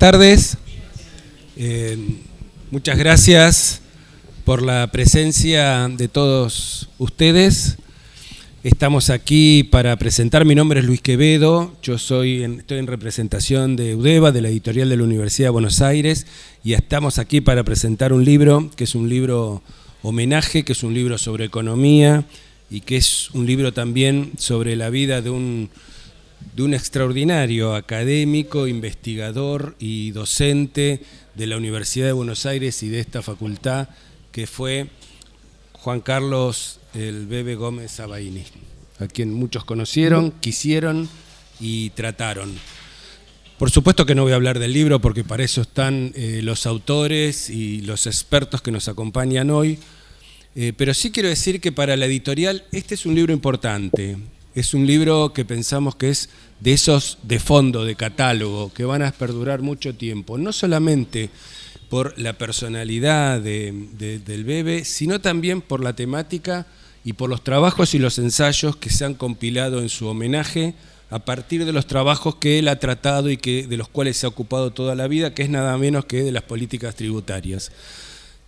tardes. Muchas gracias por la presencia de todos ustedes. Estamos aquí para presentar. Mi nombre es Luis Quevedo. Yo estoy en representación de UDEVA, de la editorial de la Universidad de Buenos Aires, y estamos aquí para presentar un libro que es un libro homenaje, que es un libro sobre economía y que es un libro también sobre la vida de un extraordinario académico, investigador y docente de la Universidad de Buenos Aires y de esta facultad, que fue Juan Carlos el Bebe Gómez Sabaini, a quien muchos conocieron, quisieron y trataron. Por supuesto que no voy a hablar del libro porque para eso están los autores y los expertos que nos acompañan hoy, pero sí quiero decir que para la editorial este es un libro importante. Es un libro que pensamos que es de esos de fondo, de catálogo, que van a perdurar mucho tiempo, no solamente por la personalidad del Bebe, sino también por la temática y por los trabajos y los ensayos que se han compilado en su homenaje a partir de los trabajos que él ha tratado y de los cuales se ha ocupado toda la vida, que es nada menos que de las políticas tributarias,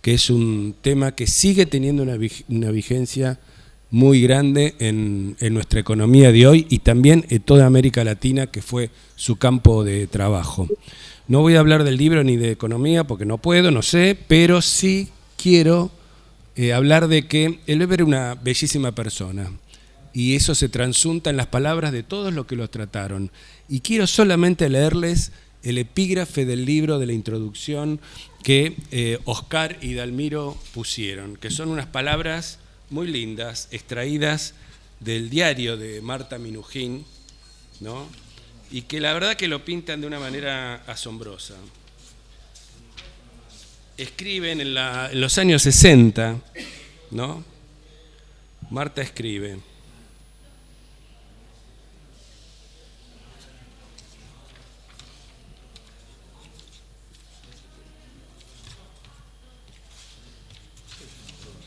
que es un tema que sigue teniendo una vigencia muy grande en nuestra economía de hoy y también en toda América Latina, que fue su campo de trabajo. No voy a hablar del libro ni de economía porque no puedo, no sé, pero sí quiero hablar de que el Bebe era una bellísima persona y eso se transunta en las palabras de todos los que lo trataron. Y quiero solamente leerles el epígrafe del libro, de la introducción que Oscar y Dalmiro pusieron, que son unas palabras muy lindas, extraídas del diario de Marta Minujín, ¿no? Y que la verdad que lo pintan de una manera asombrosa. Escriben en los años 60, ¿no? Marta escribe: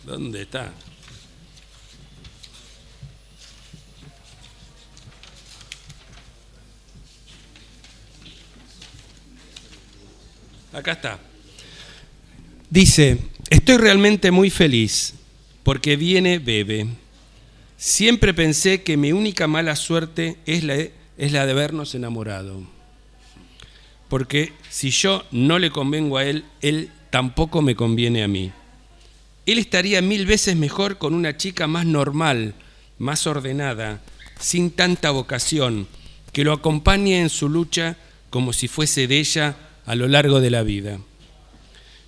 ¿dónde está? Acá está. Dice: estoy realmente muy feliz porque viene Bebe. Siempre pensé que mi única mala suerte es la de habernos enamorado. Porque si yo no le convengo a él, él tampoco me conviene a mí. Él estaría 1000 veces mejor con una chica más normal, más ordenada, sin tanta vocación, que lo acompañe en su lucha como si fuese de ella a lo largo de la vida.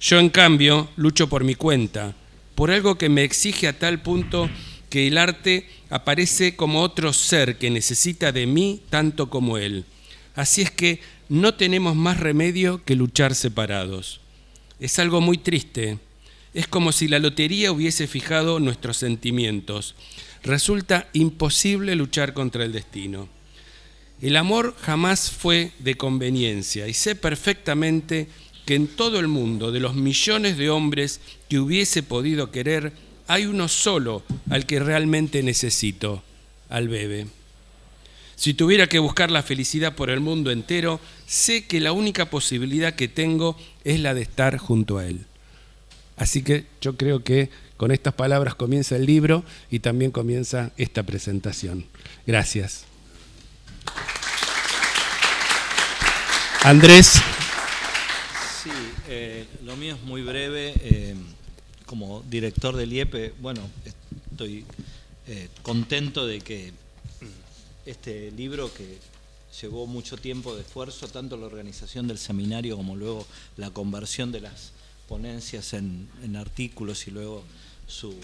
Yo, en cambio, lucho por mi cuenta, por algo que me exige a tal punto que el arte aparece como otro ser que necesita de mí tanto como él. Así es que no tenemos más remedio que luchar separados. Es algo muy triste. Es como si la lotería hubiese fijado nuestros sentimientos. Resulta imposible luchar contra el destino. El amor jamás fue de conveniencia y sé perfectamente que en todo el mundo, de los millones de hombres que hubiese podido querer, hay uno solo al que realmente necesito, al Bebe. Si tuviera que buscar la felicidad por el mundo entero, sé que la única posibilidad que tengo es la de estar junto a él. Así que yo creo que con estas palabras comienza el libro y también comienza esta presentación. Gracias. Andrés. Sí, lo mío es muy breve. Como director del IEP, bueno, estoy contento de que este libro, que llevó mucho tiempo de esfuerzo, tanto la organización del seminario como luego la conversión de las ponencias en artículos y luego su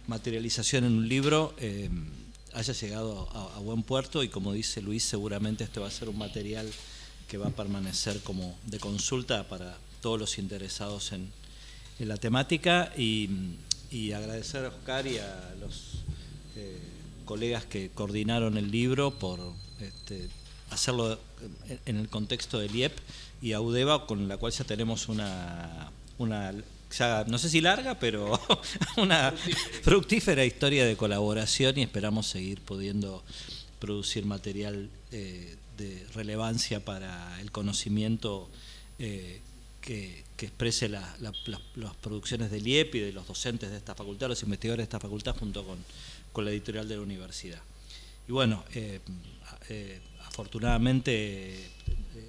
materialización en un libro, haya llegado a buen puerto, y como dice Luis, seguramente este va a ser un material que va a permanecer como de consulta para todos los interesados en la temática, y agradecer a Oscar y a los colegas que coordinaron el libro por hacerlo en el contexto del IEP, y a UDEVA, con la cual ya tenemos una ya, no sé si larga, pero una fructífera historia de colaboración, y esperamos seguir pudiendo producir material de de relevancia para el conocimiento que exprese las producciones del IEP y de los docentes de esta facultad, los investigadores de esta facultad, junto con la editorial de la universidad. Y bueno, afortunadamente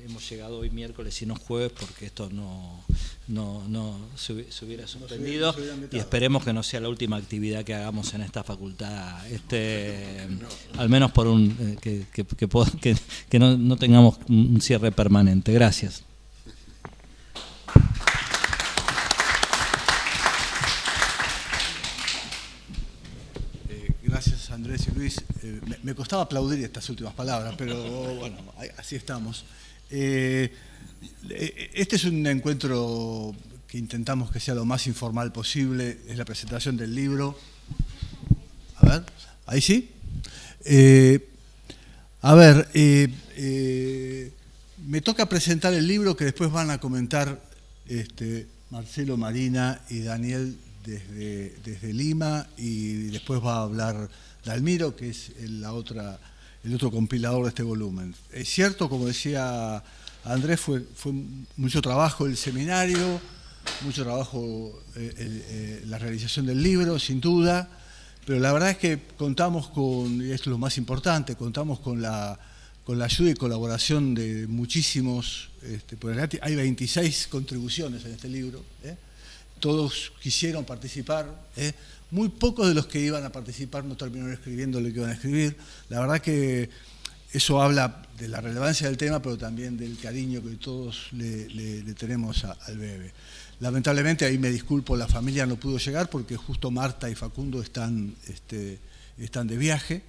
hemos llegado hoy miércoles y no jueves, porque esto no se hubiera suspendido, y esperemos que no sea la última actividad que hagamos en esta facultad, al menos por que no tengamos un cierre permanente. Gracias. Gracias, Andrés y Luis. Me costaba aplaudir estas últimas palabras, pero bueno, así estamos. Este es un encuentro que intentamos que sea lo más informal posible. Es la presentación del libro. A ver, ¿ahí sí? Me toca presentar el libro que después van a comentar Marcelo, Marina y Daniel desde Lima, y después va a hablar Dalmiro, que es el otro compilador de este volumen. Es cierto, como decía Andrés, fue mucho trabajo el seminario, mucho trabajo la realización del libro, sin duda, pero la verdad es que contamos con, y esto es lo más importante, contamos con la ayuda y colaboración de muchísimos, porque hay 26 contribuciones en este libro, todos quisieron participar, muy pocos de los que iban a participar no terminaron escribiendo lo que iban a escribir. La verdad que eso habla de la relevancia del tema, pero también del cariño que todos le tenemos al bebé. Lamentablemente, ahí me disculpo, la familia no pudo llegar porque justo Marta y Facundo están de viaje.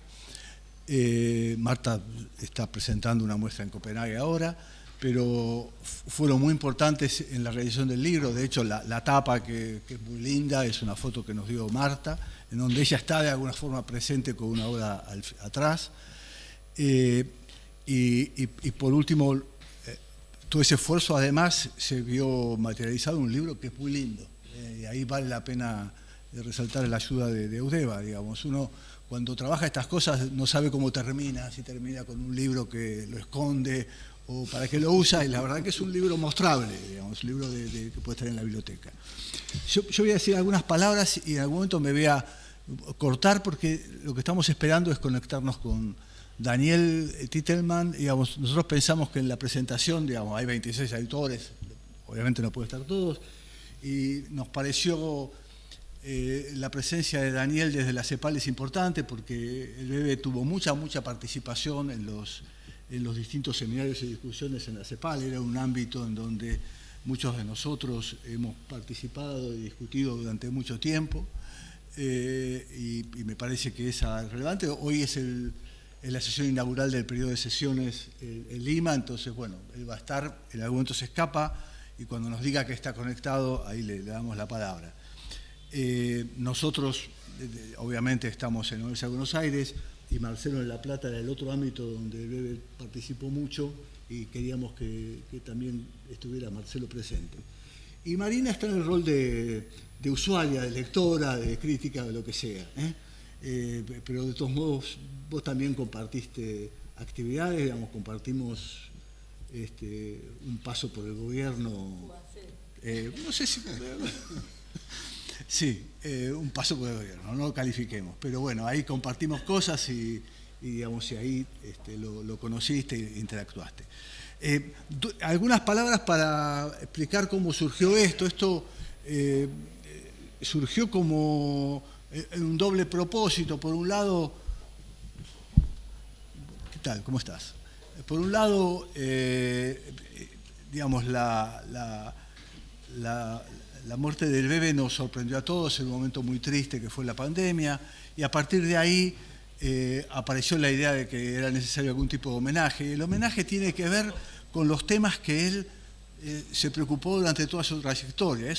Marta está presentando una muestra en Copenhague ahora, pero fueron muy importantes en la realización del libro. De hecho, la tapa, que es muy linda, es una foto que nos dio Marta, en donde ella está de alguna forma presente con una obra atrás. Y por último, todo ese esfuerzo además se vio materializado en un libro que es muy lindo. Y ahí vale la pena resaltar la ayuda de Eudeva, digamos. Uno, cuando trabaja estas cosas, no sabe cómo termina, si termina con un libro que lo esconde o para qué lo usa, y la verdad que es un libro mostrable, digamos, un libro que puede estar en la biblioteca. Yo voy a decir algunas palabras y en algún momento me voy a cortar, porque lo que estamos esperando es conectarnos con Daniel Titelman. Digamos, nosotros pensamos que en la presentación, digamos, hay 26 autores, obviamente no pueden estar todos, y nos pareció la presencia de Daniel desde la CEPAL es importante, porque el bebé tuvo mucha participación en los distintos seminarios y discusiones en la CEPAL. Era un ámbito en donde muchos de nosotros hemos participado y discutido durante mucho tiempo, y me parece que es relevante. Hoy es la sesión inaugural del periodo de sesiones en Lima, entonces, bueno, él va a estar, en algún momento se escapa, y cuando nos diga que está conectado, ahí le damos la palabra. Nosotros, obviamente, estamos en la Universidad de Buenos Aires, y Marcelo en La Plata era el otro ámbito donde el bebé participó mucho, y queríamos que también estuviera Marcelo presente. Y Marina está en el rol de usuaria, de lectora, de crítica, de lo que sea, pero de todos modos vos también compartiste actividades, digamos, compartimos un paso por el gobierno, no sé si... Sí, un paso por el gobierno, no lo califiquemos, pero bueno, ahí compartimos cosas y digamos, y ahí lo conociste e interactuaste. Algunas palabras para explicar cómo surgió esto. Esto surgió como en un doble propósito. Por un lado, ¿qué tal? ¿Cómo estás? Por un lado, digamos, la muerte del bebé nos sorprendió a todos en un momento muy triste que fue la pandemia, y a partir de ahí apareció la idea de que era necesario algún tipo de homenaje. Y el homenaje tiene que ver con los temas que él se preocupó durante toda su trayectoria.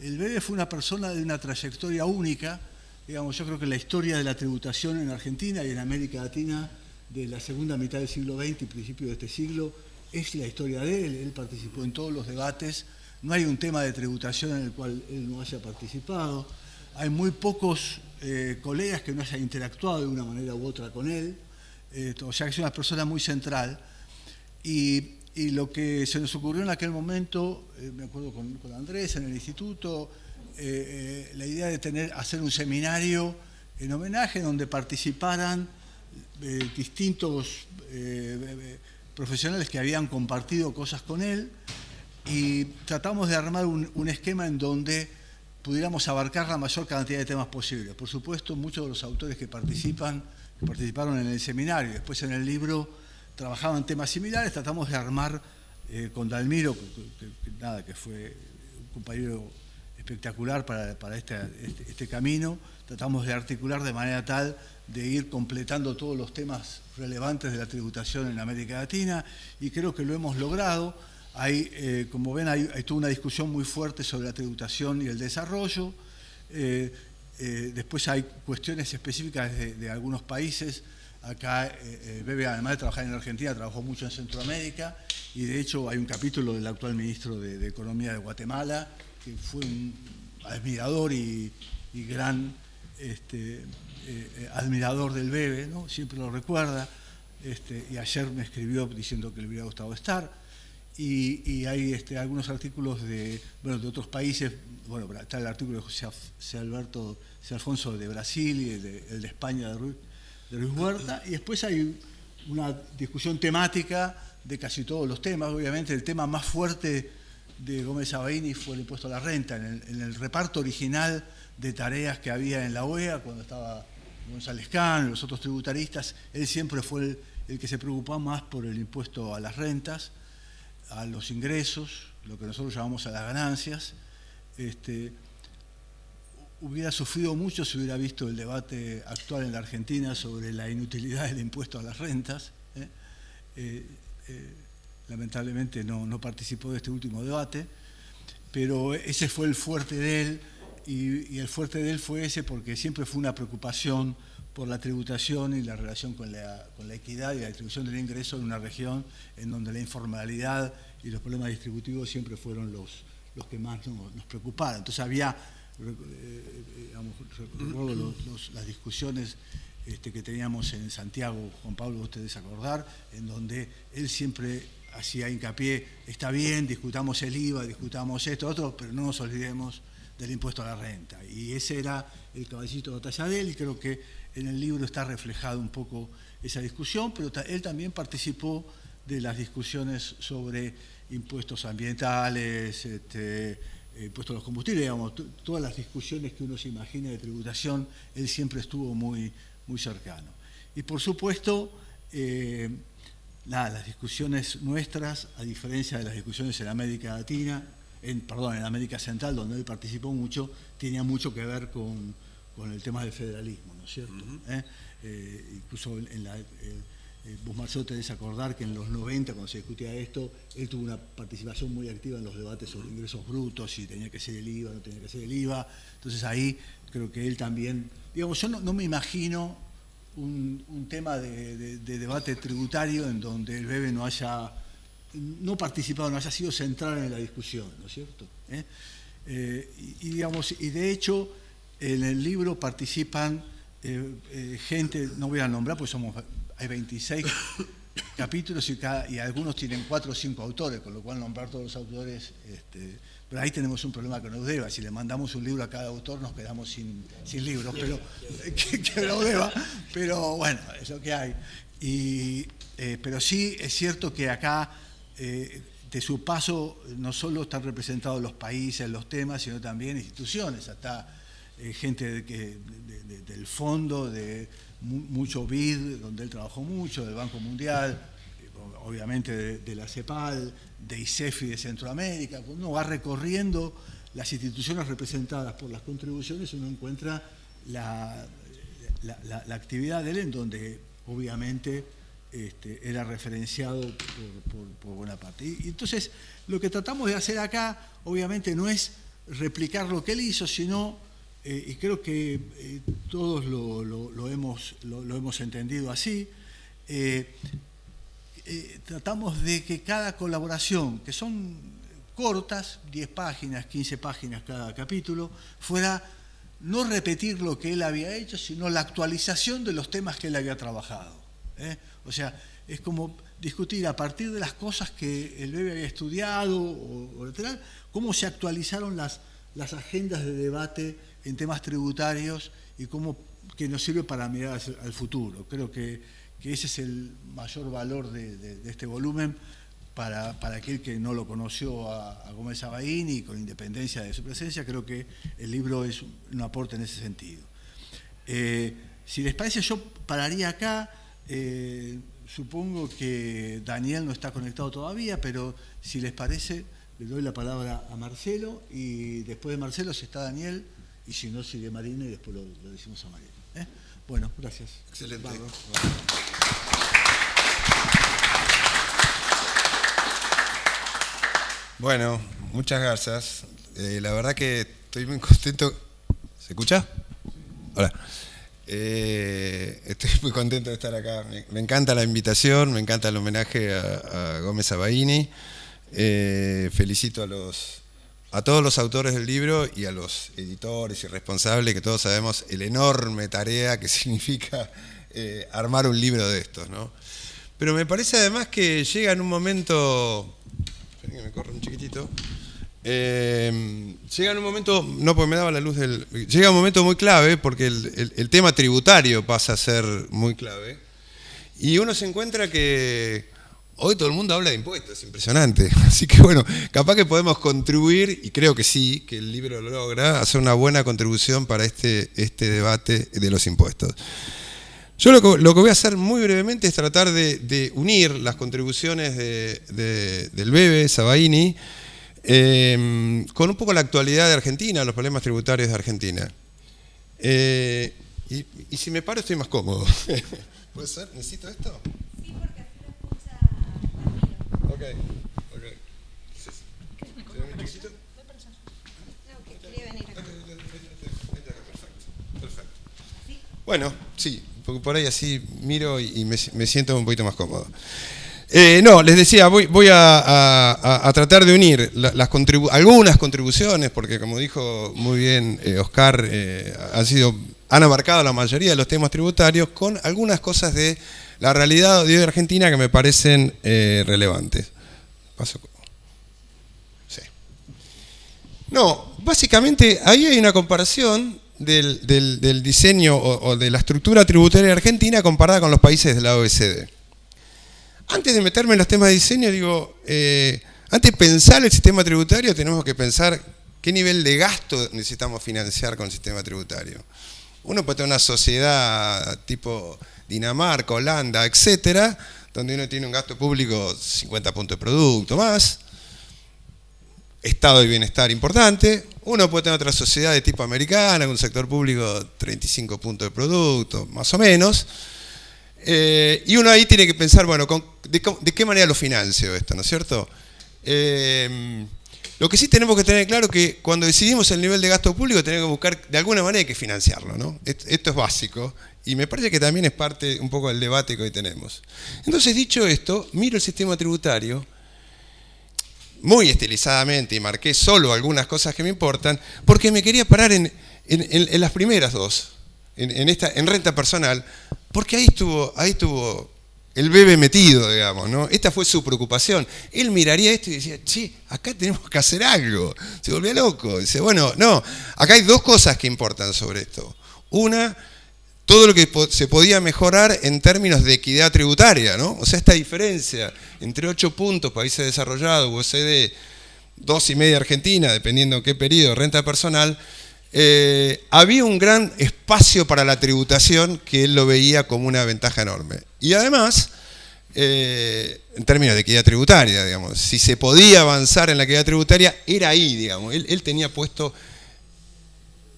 El bebé fue una persona de una trayectoria única. Digamos, yo creo que la historia de la tributación en Argentina y en América Latina de la segunda mitad del siglo XX y principio de este siglo es la historia de él. Él participó en todos los debates. No hay un tema de tributación en el cual él no haya participado. Hay muy pocos colegas que no hayan interactuado de una manera u otra con él. O sea que es una persona muy central. Y lo que se nos ocurrió en aquel momento, me acuerdo con Andrés en el instituto, la idea de hacer un seminario en homenaje donde participaran distintos profesionales que habían compartido cosas con él, y tratamos de armar un esquema en donde pudiéramos abarcar la mayor cantidad de temas posibles. Por supuesto, muchos de los autores que participaron en el seminario y después en el libro trabajaban temas similares. Tratamos de armar con Dalmiro, que fue un compañero espectacular para este camino, tratamos de articular de manera tal de ir completando todos los temas relevantes de la tributación en América Latina, y creo que lo hemos logrado. Como ven, hay toda una discusión muy fuerte sobre la tributación y el desarrollo. Después hay cuestiones específicas de algunos países. Acá Bebe, además de trabajar en Argentina, trabajó mucho en Centroamérica, y de hecho hay un capítulo del actual ministro de Economía de Guatemala, que fue un admirador y gran admirador del Bebe, ¿no? Siempre lo recuerda, y ayer me escribió diciendo que le hubiera gustado estar. Y hay algunos artículos de otros países. Bueno, está el artículo de José Alfonso de Brasil y el de España de Luis Huerta, y después hay una discusión temática de casi todos los temas. Obviamente el tema más fuerte de Gómez Sabaini fue el impuesto a la renta. En el reparto original de tareas que había en la OEA, cuando estaba González Cano y los otros tributaristas, él siempre fue el que se preocupó más por el impuesto a las rentas, a los ingresos, lo que nosotros llamamos a las ganancias. Hubiera sufrido mucho si hubiera visto el debate actual en la Argentina sobre la inutilidad del impuesto a las rentas. Lamentablemente no participó de este último debate, pero ese fue el fuerte de él, y el fuerte de él fue ese porque siempre fue una preocupación por la tributación y la relación con la equidad y la distribución del ingreso en una región en donde la informalidad y los problemas distributivos siempre fueron los que más nos preocuparon. Entonces había, recuerdo las discusiones que teníamos en Santiago, Juan Pablo, ustedes acordar, en donde él siempre hacía hincapié: está bien, discutamos el IVA, discutamos esto, otro, pero no nos olvidemos del impuesto a la renta. Y ese era el caballito de batalla de él, y creo que en el libro está reflejado un poco esa discusión, pero él también participó de las discusiones sobre impuestos ambientales, impuestos a los combustibles, digamos, todas las discusiones que uno se imagina de tributación, él siempre estuvo muy, muy cercano. Y por supuesto, las discusiones nuestras, a diferencia de las discusiones en América Latina, en América Central, donde él participó mucho, tenía mucho que ver con el tema del federalismo, ¿no es cierto? Incluso vos, Marcelo, tenés que acordar que en los 90, cuando se discutía esto, él tuvo una participación muy activa en los debates sobre ingresos brutos, si tenía que ser el IVA, no tenía que ser el IVA. Entonces ahí creo que él también, digamos, yo no me imagino un tema de debate tributario en donde el Bebe no haya participado, no haya sido central en la discusión, ¿no es cierto? Y de hecho, en el libro participan gente, no voy a nombrar porque hay 26 capítulos y algunos tienen 4 o 5 autores, con lo cual nombrar todos los autores, pero ahí tenemos un problema con Eudeva. Si le mandamos un libro a cada autor nos quedamos sin libros, pero que Eudeva, pero bueno, es lo que hay. Pero sí es cierto que acá, de su paso, no solo están representados los países, los temas, sino también instituciones, hasta gente del fondo, de mucho BID, donde él trabajó mucho, del Banco Mundial, obviamente de la CEPAL, de ICEFI de Centroamérica. Cuando uno va recorriendo las instituciones representadas por las contribuciones, uno encuentra la actividad de él, en donde obviamente era referenciado por buena parte. Y entonces lo que tratamos de hacer acá obviamente no es replicar lo que él hizo, sino, y creo que todos lo hemos entendido así, tratamos de que cada colaboración, que son cortas, 10 páginas, 15 páginas cada capítulo, fuera no repetir lo que él había hecho, sino la actualización de los temas que él había trabajado. O sea, es como discutir a partir de las cosas que el BEBE había estudiado o lateral, cómo se actualizaron las agendas de debate en temas tributarios y cómo que nos sirve para mirar al futuro. Creo que ese es el mayor valor de este volumen para aquel que no lo conoció a Gómez Sabaini, con independencia de su presencia. Creo que el libro es un aporte en ese sentido. Si les parece, yo pararía acá. Supongo que Daniel no está conectado todavía, pero si les parece, le doy la palabra a Marcelo, y después de Marcelo, si está Daniel, y si no, sigue Marina, y después lo decimos a Marina. Bueno, gracias. Excelente. Barro. Bueno, muchas gracias. La verdad que estoy muy contento. ¿Se escucha? Hola. Estoy muy contento de estar acá. Me encanta la invitación, me encanta el homenaje a Gómez Sabaini. Felicito a todos los autores del libro y a los editores y responsables, que todos sabemos el enorme tarea que significa armar un libro de estos, ¿no? Pero me parece además que llega en un momento... Esperen que me corre un chiquitito. Llega en un momento, no porque me daba la luz llega un momento muy clave, porque el tema tributario pasa a ser muy clave, y uno se encuentra que hoy todo el mundo habla de impuestos, es impresionante. Así que bueno, capaz que podemos contribuir, y creo que sí, que el libro lo logra, hacer una buena contribución para este debate de los impuestos. Yo lo que voy a hacer muy brevemente es tratar de unir las contribuciones del BEBE Sabaini con un poco la actualidad de Argentina, los problemas tributarios de Argentina. Y si me paro estoy más cómodo. ¿Puede ser? ¿Necesito esto? Sí, porque así lo escucha Ramiro. Ok. ¿Se ve muy chiquito? No, que quería venir acá. Perfecto. Bueno, sí, porque por ahí así miro y me siento un poquito más cómodo. No, les decía, voy a tratar de unir algunas contribuciones, porque como dijo muy bien Oscar, han abarcado la mayoría de los temas tributarios, con algunas cosas de la realidad de hoy de Argentina que me parecen relevantes. Paso. Sí. No, básicamente ahí hay una comparación del diseño o de la estructura tributaria argentina comparada con los países de la OECD. Antes de meterme en los temas de diseño, digo, antes de pensar el sistema tributario tenemos que pensar qué nivel de gasto necesitamos financiar con el sistema tributario. Uno puede tener una sociedad tipo Dinamarca, Holanda, etcétera, donde uno tiene un gasto público 50 puntos de producto más, estado de bienestar importante. Uno puede tener otra sociedad de tipo americana, con un sector público 35 puntos de producto, más o menos. Y uno ahí tiene que pensar, bueno, ¿de qué manera lo financio esto, no es cierto? Lo que sí tenemos que tener claro es que cuando decidimos el nivel de gasto público tenemos que buscar, de alguna manera hay que financiarlo, ¿no? Esto es básico y me parece que también es parte un poco del debate que hoy tenemos. Entonces, dicho esto, miro el sistema tributario muy estilizadamente y marqué solo algunas cosas que me importan, porque me quería parar en las primeras dos, en renta personal, porque ahí estuvo el BEBE metido, digamos, ¿no? Esta fue su preocupación. Él miraría esto y decía, che, acá tenemos que hacer algo. Se volvía loco. Dice, bueno, no, acá hay dos cosas que importan sobre esto. Una, todo lo que se podía mejorar en términos de equidad tributaria, ¿no? O sea, esta diferencia entre 8 puntos, países desarrollados, OECD, 2,5 Argentina, dependiendo en qué periodo, renta personal, había un gran espacio para la tributación que él lo veía como una ventaja enorme. Y además, en términos de equidad tributaria, digamos, si se podía avanzar en la equidad tributaria, era ahí, digamos. Él tenía puesto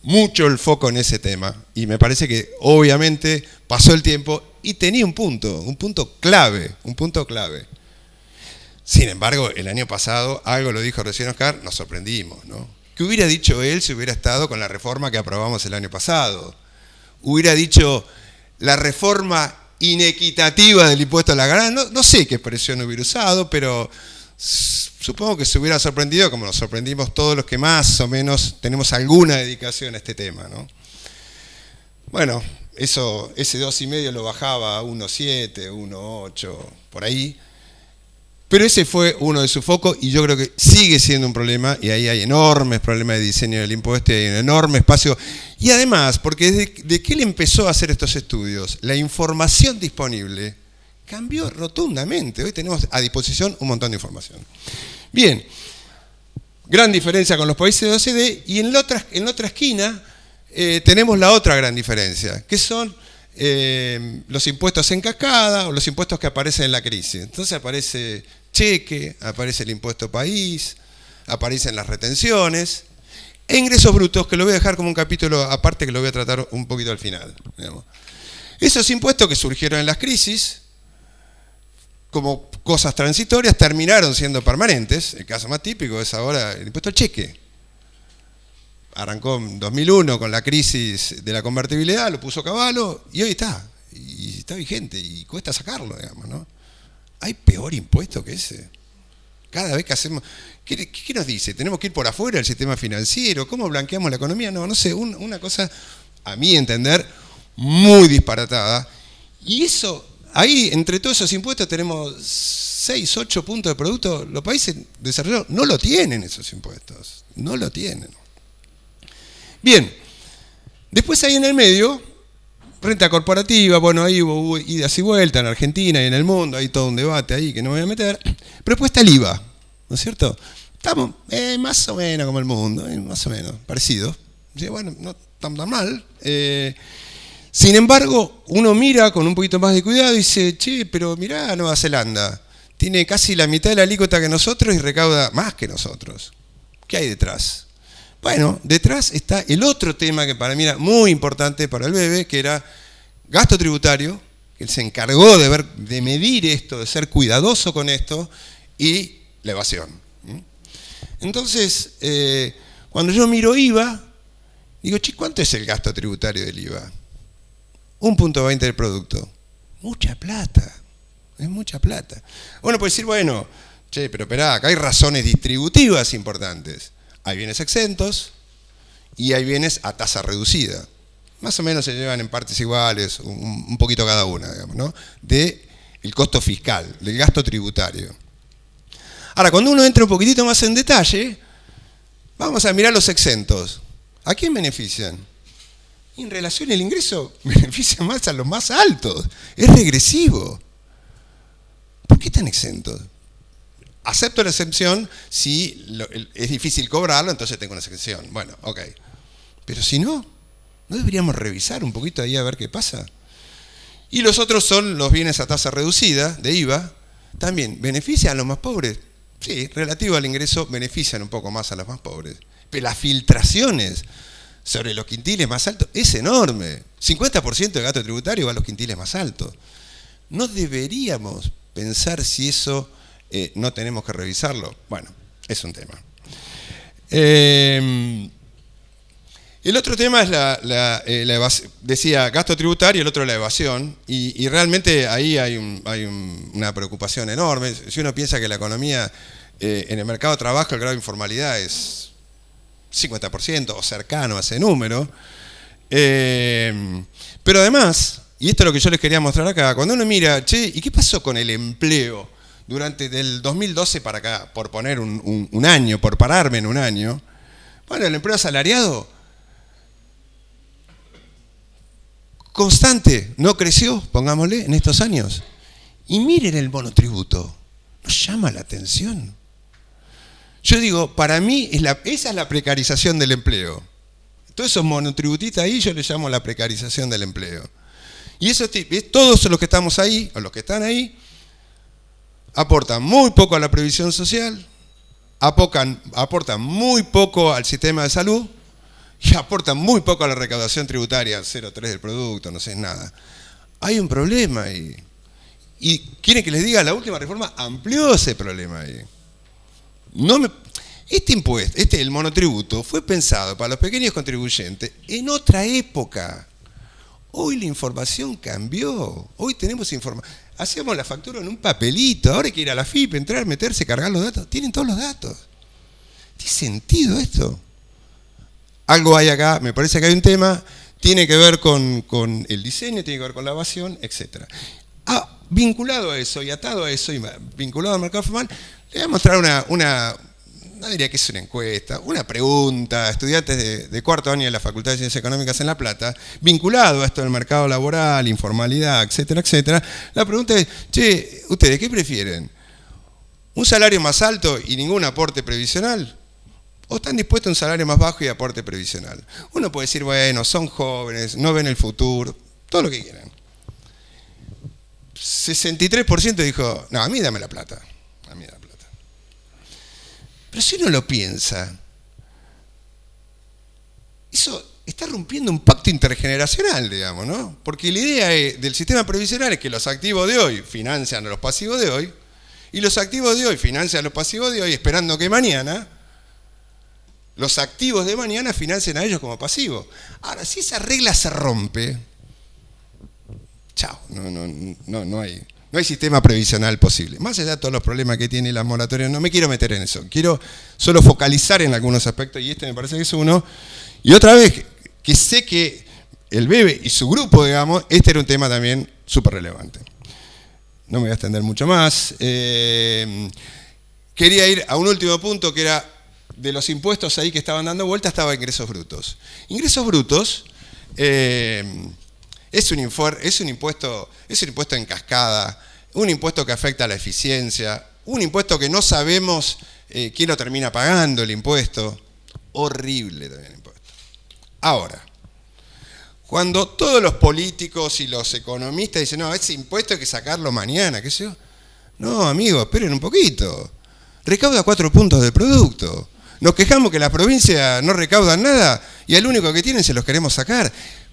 mucho el foco en ese tema. Y me parece que, obviamente, pasó el tiempo y tenía un punto clave. Sin embargo, el año pasado, algo lo dijo recién Oscar, nos sorprendimos, ¿no? ¿Qué hubiera dicho él si hubiera estado con la reforma que aprobamos el año pasado? Hubiera dicho la reforma inequitativa del impuesto a la ganancia. No sé qué expresión hubiera usado, pero supongo que se hubiera sorprendido, como nos sorprendimos todos los que más o menos tenemos alguna dedicación a este tema, ¿no? Bueno, ese 2,5 lo bajaba a 1,7, 1,8, por ahí. Pero ese fue uno de sus focos y yo creo que sigue siendo un problema y ahí hay enormes problemas de diseño del impuesto y hay un enorme espacio. Y además, porque desde que él empezó a hacer estos estudios, la información disponible cambió rotundamente. Hoy tenemos a disposición un montón de información. Bien, gran diferencia con los países de OCDE y en la otra esquina tenemos la otra gran diferencia, que son los impuestos en cascada o los impuestos que aparecen en la crisis. Entonces aparece cheque, aparece el impuesto país, aparecen las retenciones e ingresos brutos, que lo voy a dejar como un capítulo aparte que lo voy a tratar un poquito al final. Digamos. Esos impuestos que surgieron en las crisis, como cosas transitorias, terminaron siendo permanentes. El caso más típico es ahora el impuesto al cheque. Arrancó en 2001 con la crisis de la convertibilidad, lo puso Cavallo y hoy está. Y está vigente y cuesta sacarlo, digamos, ¿no? ¿Hay peor impuesto que ese? Cada vez que hacemos... ¿Qué nos dice? ¿Tenemos que ir por afuera del sistema financiero? ¿Cómo blanqueamos la economía? No sé, una cosa, a mi entender, muy disparatada. Y eso, ahí, entre todos esos impuestos tenemos 6, 8 puntos de producto. Los países desarrollados no lo tienen esos impuestos. No lo tienen. Bien, después ahí en el medio, renta corporativa, bueno, ahí hubo idas y vueltas en Argentina y en el mundo, hay todo un debate ahí que no me voy a meter, pero después está el IVA, ¿no es cierto? Estamos más o menos como el mundo, más o menos, parecido, bueno, no tan mal. Sin embargo, uno mira con un poquito más de cuidado y dice, che, pero mirá Nueva Zelanda, tiene casi la mitad de la alícuota que nosotros y recauda más que nosotros. ¿Qué hay detrás? Bueno, detrás está el otro tema que para mí era muy importante para el BEBE, que era gasto tributario, que él se encargó de medir esto, de ser cuidadoso con esto, y la evasión. Entonces, cuando yo miro IVA, digo, che, ¿cuánto es el gasto tributario del IVA? 1,20 del producto. Mucha plata, es mucha plata. Uno puede decir, bueno, che, pero esperá, acá hay razones distributivas importantes. Hay bienes exentos y hay bienes a tasa reducida. Más o menos se llevan en partes iguales, un poquito cada una, digamos, ¿no? Del costo fiscal, del gasto tributario. Ahora, cuando uno entra un poquitito más en detalle, vamos a mirar los exentos. ¿A quién benefician? En relación al ingreso, benefician más a los más altos. Es regresivo. ¿Por qué están exentos? Acepto la excepción si es difícil cobrarlo, entonces tengo una excepción. Bueno, ok. Pero si no, ¿no deberíamos revisar un poquito ahí a ver qué pasa? Y los otros son los bienes a tasa reducida de IVA. También, ¿benefician a los más pobres? Sí, relativo al ingreso, benefician un poco más a los más pobres. Pero las filtraciones sobre los quintiles más altos es enorme. 50% del gasto tributario va a los quintiles más altos. ¿No deberíamos pensar si eso... no tenemos que revisarlo? Bueno, es un tema. El otro tema es la evasión. Decía gasto tributario, el otro la evasión, y realmente ahí hay una preocupación enorme. Si uno piensa que la economía en el mercado de trabajo, el grado de informalidad es 50% o cercano a ese número, pero además, y esto es lo que yo les quería mostrar acá, cuando uno mira, che, ¿y qué pasó con el empleo durante del 2012 para acá, por poner un año, por pararme en un año? Bueno, el empleo asalariado constante, no creció, pongámosle, en estos años. Y miren el monotributo, ¿nos llama la atención? Yo digo, para mí esa es la precarización del empleo. Todos esos monotributistas ahí yo les llamo la precarización del empleo. Y eso, todos los que estamos ahí, o los que están ahí, aportan muy poco a la previsión social, aportan muy poco al sistema de salud y aportan muy poco a la recaudación tributaria, 0,3 del producto, no sé, nada. Hay un problema ahí. Y quieren que les diga, la última reforma amplió ese problema ahí. Este impuesto, el monotributo, fue pensado para los pequeños contribuyentes en otra época. Hoy la información cambió. Hoy tenemos información. Hacíamos la factura en un papelito. Ahora hay que ir a la FIP, entrar, meterse, cargar los datos. Tienen todos los datos. ¿Tiene sentido esto? Algo hay acá, me parece que hay un tema. tiene que ver con el diseño, tiene que ver con la evasión, etc. Vinculado a eso y atado a eso y vinculado al mercado formal, le voy a mostrar no diría que es una encuesta, una pregunta a estudiantes de cuarto año de la Facultad de Ciencias Económicas en La Plata, vinculado a esto del mercado laboral, informalidad, etcétera, etcétera. La pregunta es, che, ¿ustedes qué prefieren? ¿Un salario más alto y ningún aporte previsional? ¿O están dispuestos a un salario más bajo y aporte previsional? Uno puede decir, bueno, son jóvenes, no ven el futuro, todo lo que quieran. 63% dijo, no, a mí dame la plata. A mí dame la plata. Pero si uno lo piensa, eso está rompiendo un pacto intergeneracional, digamos, ¿no? Porque la idea del sistema previsional es que los activos de hoy financian a los pasivos de hoy, y los activos de hoy financian a los pasivos de hoy, esperando que mañana los activos de mañana financien a ellos como pasivos. Ahora, si esa regla se rompe, chao, no hay sistema previsional posible. Más allá de todos los problemas que tiene las moratorias, no me quiero meter en eso. Quiero solo focalizar en algunos aspectos, y este me parece que es uno. Y otra vez, que sé que el BEBE y su grupo, digamos, este era un tema también súper relevante. No me voy a extender mucho más. Quería ir a un último punto, que era de los impuestos ahí que estaban dando vuelta, estaba ingresos brutos. Ingresos brutos es un impuesto en cascada, un impuesto que afecta a la eficiencia, un impuesto que no sabemos quién lo termina pagando el impuesto. Horrible también el impuesto. Ahora, cuando todos los políticos y los economistas dicen, no, ese impuesto hay que sacarlo mañana, qué sé yo. No, amigos, esperen un poquito. Recauda 4 puntos del producto. Nos quejamos que las provincias no recaudan nada y al único que tienen se los queremos sacar.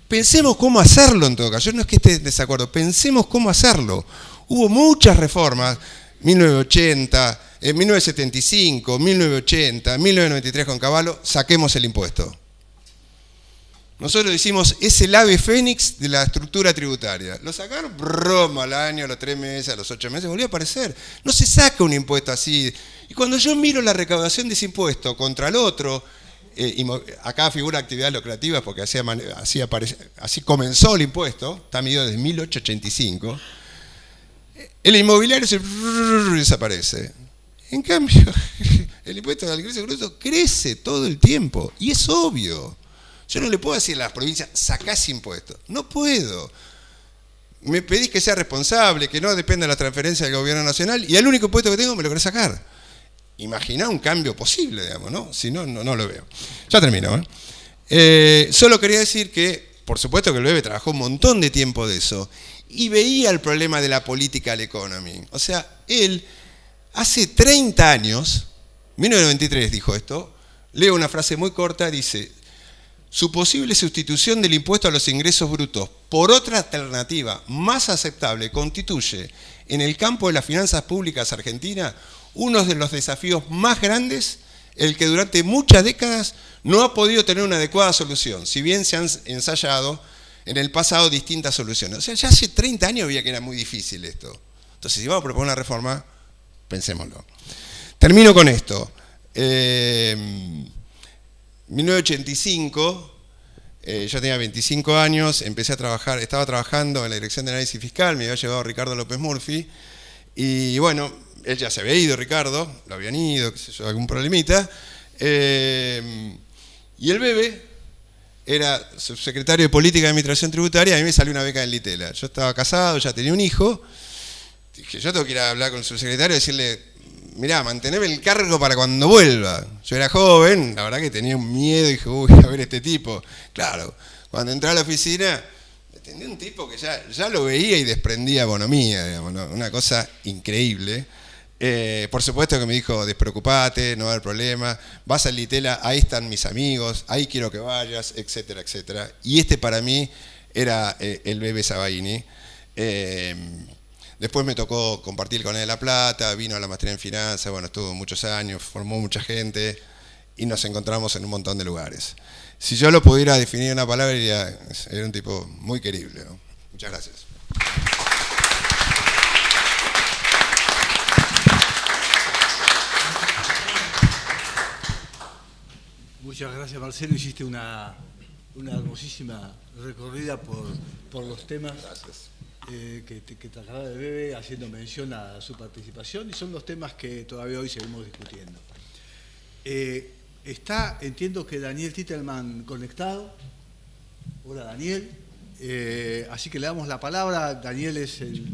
Pensemos cómo hacerlo en todo caso. Yo no es que esté en desacuerdo, pensemos cómo hacerlo. Hubo muchas reformas, 1980, 1975, 1980, 1993 con Cavallo, saquemos el impuesto. Nosotros decimos, es el ave fénix de la estructura tributaria. Lo sacaron, broma, al año, a los 3 meses, a los 8 meses, volvió a aparecer. No se saca un impuesto así. Y cuando yo miro la recaudación de ese impuesto contra el otro, acá figura actividades lucrativas porque así comenzó el impuesto, está medido desde 1885, el inmobiliario desaparece. En cambio, el impuesto al ingreso bruto crece todo el tiempo, y es obvio. Yo no le puedo decir a las provincias, sacás impuestos. No puedo. Me pedís que sea responsable, que no dependa de la transferencia del gobierno nacional, y el único impuesto que tengo me lo querés sacar. Imaginá un cambio posible, digamos, ¿no? Si no, no lo veo. Ya termino, solo quería decir que, por supuesto que el BEBE trabajó un montón de tiempo de eso, y veía el problema de la political economy. O sea, él, hace 30 años, 1993 dijo esto, leo una frase muy corta, dice, su posible sustitución del impuesto a los ingresos brutos por otra alternativa más aceptable constituye, en el campo de las finanzas públicas argentinas, uno de los desafíos más grandes, el que durante muchas décadas no ha podido tener una adecuada solución, si bien se han ensayado en el pasado distintas soluciones. O sea, ya hace 30 años veía que era muy difícil esto. Entonces, si vamos a proponer una reforma, pensémoslo. Termino con esto. 1985, yo tenía 25 años, empecé a trabajar, estaba trabajando en la Dirección de Análisis Fiscal, me había llevado Ricardo López Murphy, y bueno, él ya se había ido, Ricardo, lo habían ido, qué sé yo, algún problemita, y el BEBE era subsecretario de Política de Administración Tributaria, a mí me salió una beca en Litela. Yo estaba casado, ya tenía un hijo, dije, yo tengo que ir a hablar con el subsecretario y decirle, mirá, manteneme el cargo para cuando vuelva. Yo era joven, la verdad que tenía un miedo, dije, uy, a ver este tipo. Claro, cuando entré a la oficina, tenía un tipo que ya lo veía y desprendía bonomía, digamos, ¿no? Una cosa increíble. Por supuesto que me dijo, despreocupate, no va a haber problema, vas a Litela, ahí están mis amigos, ahí quiero que vayas, etcétera, etcétera. Y este para mí era el BEBE Sabaini. Después me tocó compartir con él en La Plata, vino a la maestría en finanzas, bueno, estuvo muchos años, formó mucha gente y nos encontramos en un montón de lugares. Si yo lo pudiera definir en una palabra, diría, era un tipo muy querible, ¿no? Muchas gracias. Muchas gracias, Marcelo. Hiciste una una hermosísima recorrida por los temas que traslada el Bebe, haciendo mención a su participación, y son los temas que todavía hoy seguimos discutiendo. Está, entiendo que Daniel Titelman conectado. Hola, Daniel. Así que le damos la palabra. Daniel es el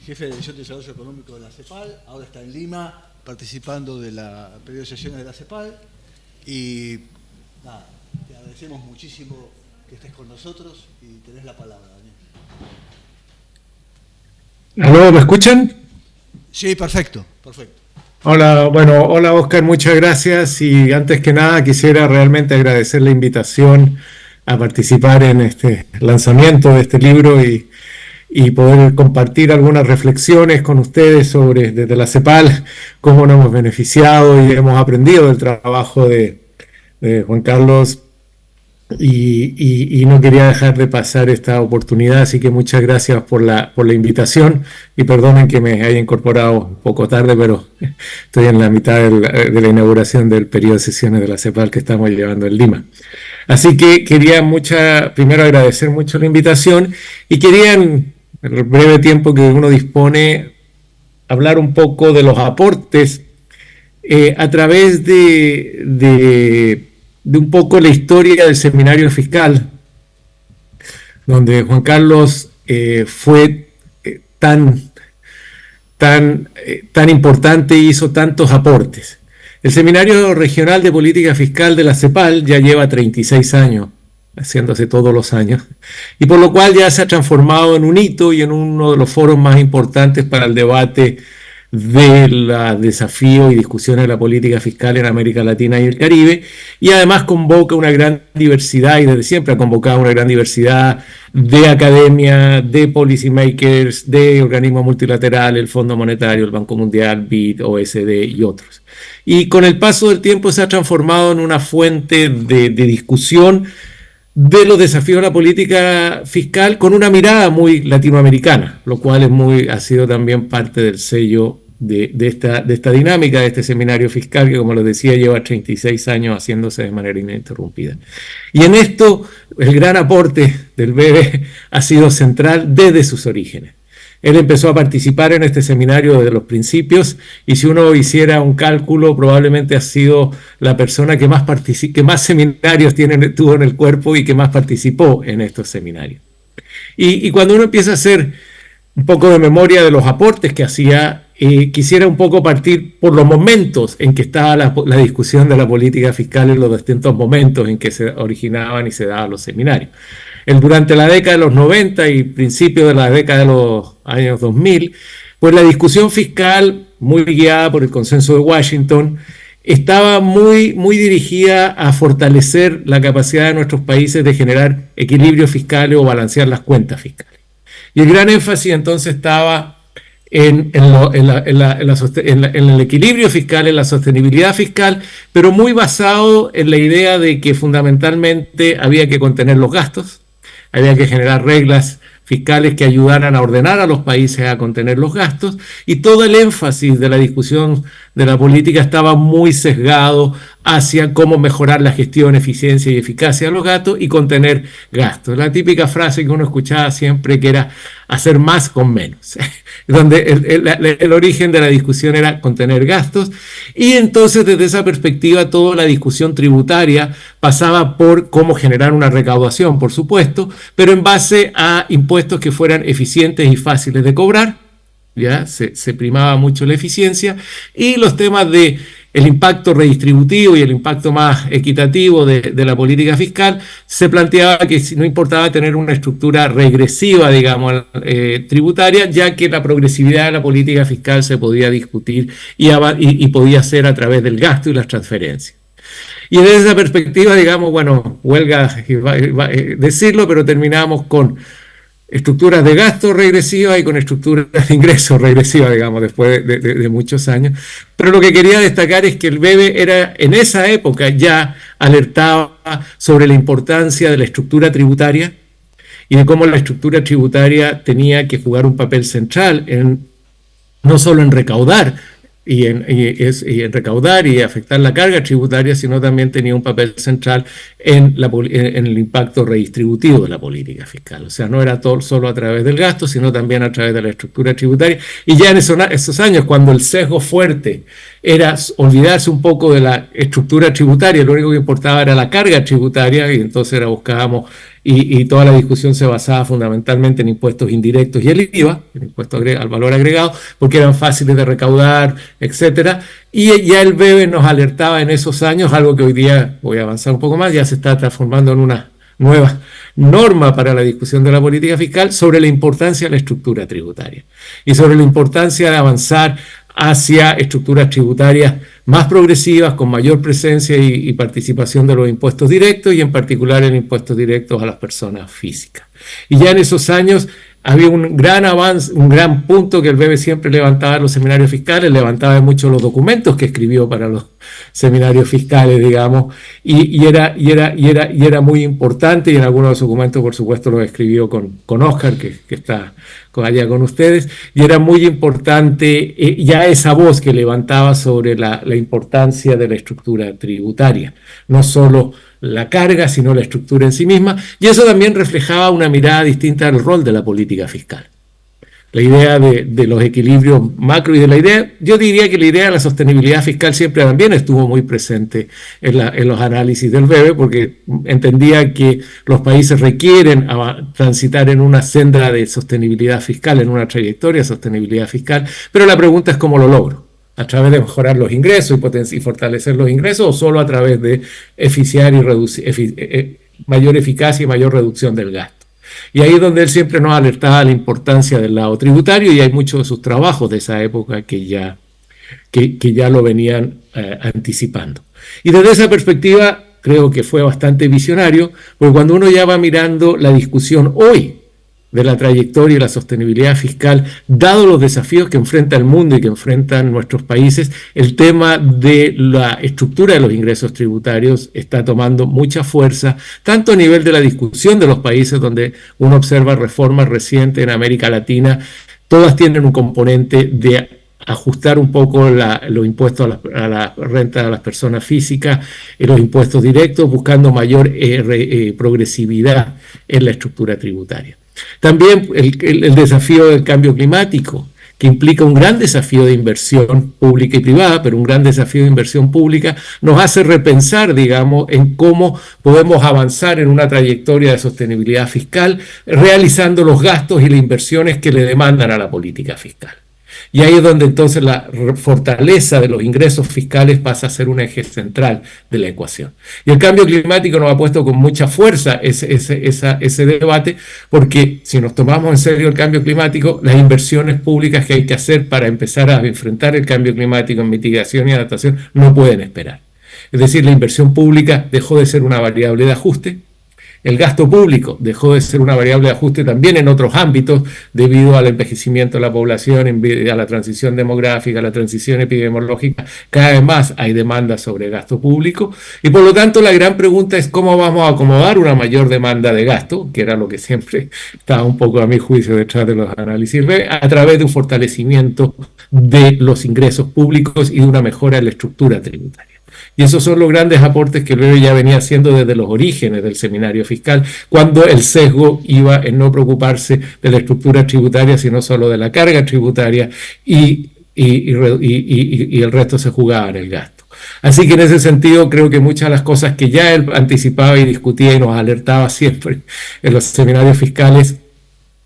jefe de División de Desarrollo Económico de la CEPAL, ahora está en Lima participando de la periodo de sesiones de la CEPAL, y nada, te agradecemos muchísimo que estés con nosotros y tenés la palabra, Daniel. ¿Aló, me escuchan? Sí, perfecto, perfecto. Hola, bueno, hola Oscar, muchas gracias, y antes que nada quisiera realmente agradecer la invitación a participar en este lanzamiento de este libro y poder compartir algunas reflexiones con ustedes sobre, desde la CEPAL, cómo nos hemos beneficiado y hemos aprendido del trabajo de Juan Carlos, y no quería dejar de pasar esta oportunidad, así que muchas gracias por la invitación, y perdonen que me haya incorporado un poco tarde, pero estoy en la mitad de la inauguración del periodo de sesiones de la CEPAL que estamos llevando en Lima. Así que quería primero agradecer mucho la invitación, y quería, en el breve tiempo que uno dispone, hablar un poco de los aportes a través de un poco la historia del seminario fiscal, donde Juan Carlos fue tan importante y hizo tantos aportes. El Seminario Regional de Política Fiscal de la CEPAL ya lleva 36 años, haciéndose todos los años, y por lo cual ya se ha transformado en un hito y en uno de los foros más importantes para el debate de los desafíos y discusiones de la política fiscal en América Latina y el Caribe, y además convoca una gran diversidad, y desde siempre ha convocado una gran diversidad de academia, de policymakers, de organismos multilaterales, el Fondo Monetario, el Banco Mundial, BID, OSD y otros. Y con el paso del tiempo se ha transformado en una fuente de discusión de los desafíos de la política fiscal con una mirada muy latinoamericana, lo cual ha sido también parte del sello de esta dinámica, de este seminario fiscal que, como les decía, lleva 36 años haciéndose de manera ininterrumpida. Y en esto el gran aporte del BEBE ha sido central desde sus orígenes. Él empezó a participar en este seminario desde los principios, y si uno hiciera un cálculo, probablemente ha sido la persona que más seminarios tuvo en el cuerpo y que más participó en estos seminarios. Y cuando uno empieza a hacer un poco de memoria de los aportes que hacía, quisiera un poco partir por los momentos en que estaba la discusión de la política fiscal, en los distintos momentos en que se originaban y se daban los seminarios. Durante la década de los 90 y principios de la década de los años 2000, pues la discusión fiscal, muy guiada por el consenso de Washington, estaba muy dirigida a fortalecer la capacidad de nuestros países de generar equilibrios fiscales o balancear las cuentas fiscales. Y el gran énfasis entonces estaba en el equilibrio fiscal, en la sostenibilidad fiscal, pero muy basado en la idea de que fundamentalmente había que contener los gastos, había que generar reglas fiscales que ayudaran a ordenar a los países a contener los gastos, y todo el énfasis de la discusión de la política estaba muy sesgado hacia cómo mejorar la gestión, eficiencia y eficacia de los gastos y contener gastos. La típica frase que uno escuchaba siempre, que era hacer más con menos, donde el origen de la discusión era contener gastos, y entonces desde esa perspectiva toda la discusión tributaria pasaba por cómo generar una recaudación, por supuesto, pero en base a impuestos que fueran eficientes y fáciles de cobrar. Ya se primaba mucho la eficiencia, y los temas de el impacto redistributivo y el impacto más equitativo de la política fiscal, se planteaba que no importaba tener una estructura regresiva, digamos, tributaria, ya que la progresividad de la política fiscal se podía discutir y podía ser a través del gasto y las transferencias. Y desde esa perspectiva, digamos, bueno, huelga decirlo, pero terminamos con estructuras de gasto regresivas y con estructuras de ingresos regresivas, digamos, después de muchos años. Pero lo que quería destacar es que el BEBE en esa época ya alertaba sobre la importancia de la estructura tributaria y de cómo la estructura tributaria tenía que jugar un papel central no solo en recaudar y en recaudar y afectar la carga tributaria, sino también tenía un papel central en el impacto redistributivo de la política fiscal. O sea, no era todo solo a través del gasto, sino también a través de la estructura tributaria. Y ya en esos años, cuando el sesgo fuerte era olvidarse un poco de la estructura tributaria, lo único que importaba era la carga tributaria, y entonces buscábamos, y toda la discusión se basaba fundamentalmente en impuestos indirectos y el IVA, el impuesto al valor agregado, porque eran fáciles de recaudar, etcétera. Y ya el BEBE nos alertaba en esos años, algo que hoy día, voy a avanzar un poco más, ya se está transformando en una nueva norma para la discusión de la política fiscal, sobre la importancia de la estructura tributaria y sobre la importancia de avanzar hacia estructuras tributarias más progresivas, con mayor presencia y participación de los impuestos directos, y en particular en impuestos directos a las personas físicas. Y ya en esos años había un gran avance, un gran punto que el BEBE siempre levantaba en los seminarios fiscales, levantaba mucho los documentos que escribió para los seminarios fiscales, digamos, y era muy importante, y en algunos de los documentos, por supuesto, los escribió con Oscar, que está allá con ustedes, y era muy importante ya esa voz que levantaba sobre la importancia de la estructura tributaria, no solo la carga, sino la estructura en sí misma, y eso también reflejaba una mirada distinta al rol de la política fiscal. La idea de los equilibrios macro y de la idea, yo diría que la idea de la sostenibilidad fiscal siempre también estuvo muy presente en los análisis del BEBE, porque entendía que los países requieren transitar en una senda de sostenibilidad fiscal, en una trayectoria de sostenibilidad fiscal, pero la pregunta es cómo lo logro. ¿A través de mejorar los ingresos y fortalecer los ingresos, o solo a través de eficiar y reducir, mayor eficacia y mayor reducción del gasto? Y ahí es donde él siempre nos alertaba de la importancia del lado tributario, y hay muchos de sus trabajos de esa época que ya lo venían anticipando. Y desde esa perspectiva creo que fue bastante visionario, porque cuando uno ya va mirando la discusión hoy de la trayectoria y la sostenibilidad fiscal, dado los desafíos que enfrenta el mundo y que enfrentan nuestros países, el tema de la estructura de los ingresos tributarios está tomando mucha fuerza, tanto a nivel de la discusión de los países donde uno observa reformas recientes en América Latina, todas tienen un componente de ajustar un poco los impuestos a la renta de las personas físicas, los impuestos directos, buscando mayor progresividad en la estructura tributaria. También el desafío del cambio climático, que implica un gran desafío de inversión pública y privada, pero un gran desafío de inversión pública, nos hace repensar, digamos, en cómo podemos avanzar en una trayectoria de sostenibilidad fiscal, realizando los gastos y las inversiones que le demandan a la política fiscal. Y ahí es donde entonces la fortaleza de los ingresos fiscales pasa a ser un eje central de la ecuación. Y el cambio climático nos ha puesto con mucha fuerza ese debate, porque si nos tomamos en serio el cambio climático, las inversiones públicas que hay que hacer para empezar a enfrentar el cambio climático en mitigación y adaptación no pueden esperar. Es decir, la inversión pública dejó de ser una variable de ajuste. El gasto público dejó de ser una variable de ajuste también en otros ámbitos, debido al envejecimiento de la población, a la transición demográfica, a la transición epidemiológica. Cada vez más hay demanda sobre gasto público, y por lo tanto la gran pregunta es cómo vamos a acomodar una mayor demanda de gasto, que era lo que siempre estaba un poco a mi juicio detrás de los análisis, a través de un fortalecimiento de los ingresos públicos y de una mejora en la estructura tributaria. Y esos son los grandes aportes que el BEBE ya venía haciendo desde los orígenes del seminario fiscal, cuando el sesgo iba en no preocuparse de la estructura tributaria, sino solo de la carga tributaria, y el resto se jugaba en el gasto. Así que en ese sentido creo que muchas de las cosas que ya él anticipaba y discutía y nos alertaba siempre en los seminarios fiscales,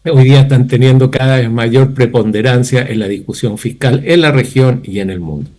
hoy día están teniendo cada vez mayor preponderancia en la discusión fiscal en la región y en el mundo.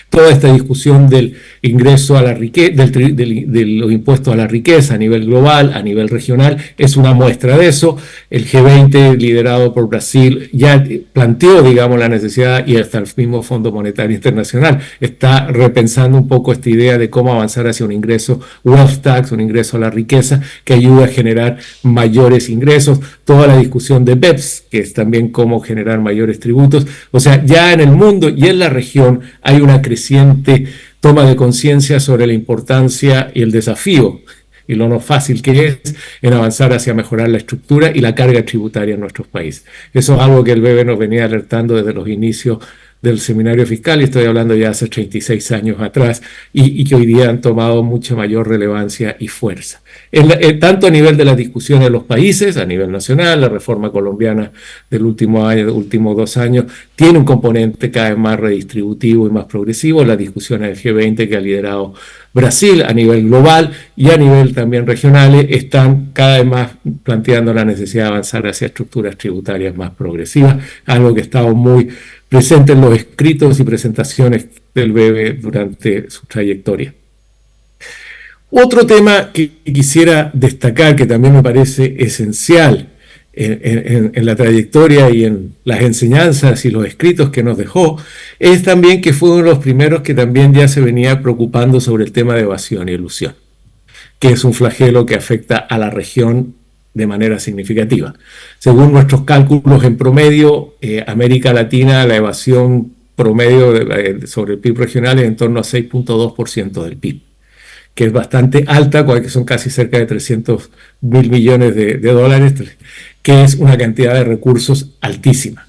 Toda esta discusión del ingreso a la riqueza, de los impuestos a la riqueza a nivel global, a nivel regional, es una muestra de eso. El G20, liderado por Brasil, ya planteó, digamos, la necesidad, y hasta el mismo Fondo Monetario Internacional está repensando un poco esta idea de cómo avanzar hacia un ingreso wealth tax, un ingreso a la riqueza, que ayude a generar mayores ingresos. Toda la discusión de BEPS, que es también cómo generar mayores tributos. O sea, ya en el mundo y en la región hay una creciente toma de conciencia sobre la importancia y el desafío y lo no fácil que es en avanzar hacia mejorar la estructura y la carga tributaria en nuestros países. Eso es algo que el BEBE nos venía alertando desde los inicios del seminario fiscal, y estoy hablando ya hace 36 años atrás, y que hoy día han tomado mucha mayor relevancia y fuerza. Tanto a nivel de las discusiones de los países, a nivel nacional, la reforma colombiana del último año, de los últimos 2 años, tiene un componente cada vez más redistributivo y más progresivo. Las discusiones del G20 que ha liderado Brasil a nivel global y a nivel también regionales están cada vez más planteando la necesidad de avanzar hacia estructuras tributarias más progresivas, algo que ha estado muy presente en los escritos y presentaciones del BEBE durante su trayectoria. Otro tema que quisiera destacar, que también me parece esencial en la trayectoria y en las enseñanzas y los escritos que nos dejó, es también que fue uno de los primeros que también ya se venía preocupando sobre el tema de evasión y elusión, que es un flagelo que afecta a la región de manera significativa. Según nuestros cálculos, en promedio, América Latina, la evasión promedio sobre el PIB regional es en torno a 6.2% del PIB, que es bastante alta, que son casi cerca de 300 mil millones de dólares, que es una cantidad de recursos altísima.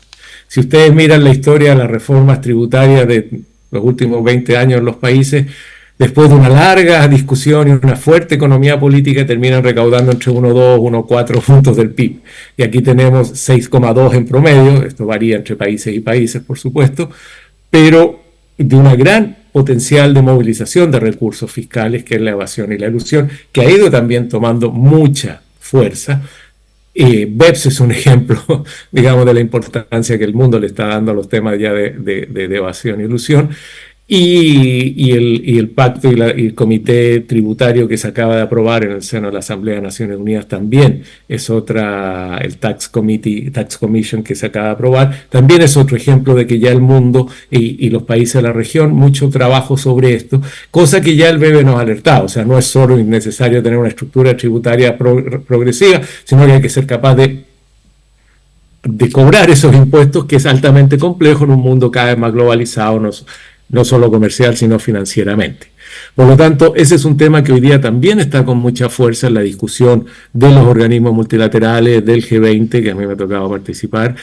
Si ustedes miran la historia de las reformas tributarias de los últimos 20 años en los países, después de una larga discusión y una fuerte economía política, terminan recaudando entre 1,2 y 1,4 puntos del PIB. Y aquí tenemos 6,2 en promedio, esto varía entre países y países, por supuesto, pero de una gran potencial de movilización de recursos fiscales, que es la evasión y la elusión, que ha ido también tomando mucha fuerza. BEPS es un ejemplo, digamos, de la importancia que el mundo le está dando a los temas ya de evasión y elusión. Y el pacto y el comité tributario que se acaba de aprobar en el seno de la Asamblea de Naciones Unidas también es otra, el Tax Commission que se acaba de aprobar, también es otro ejemplo de que ya el mundo y los países de la región, mucho trabajo sobre esto, cosa que ya el BEBE nos ha alertado. O sea, no es solo necesario tener una estructura tributaria progresiva, sino que hay que ser capaz de cobrar esos impuestos, que es altamente complejo en un mundo cada vez más globalizado, no solo comercial, sino financieramente. Por lo tanto, ese es un tema que hoy día también está con mucha fuerza en la discusión de los organismos multilaterales, del G20, que a mí me ha tocado participar,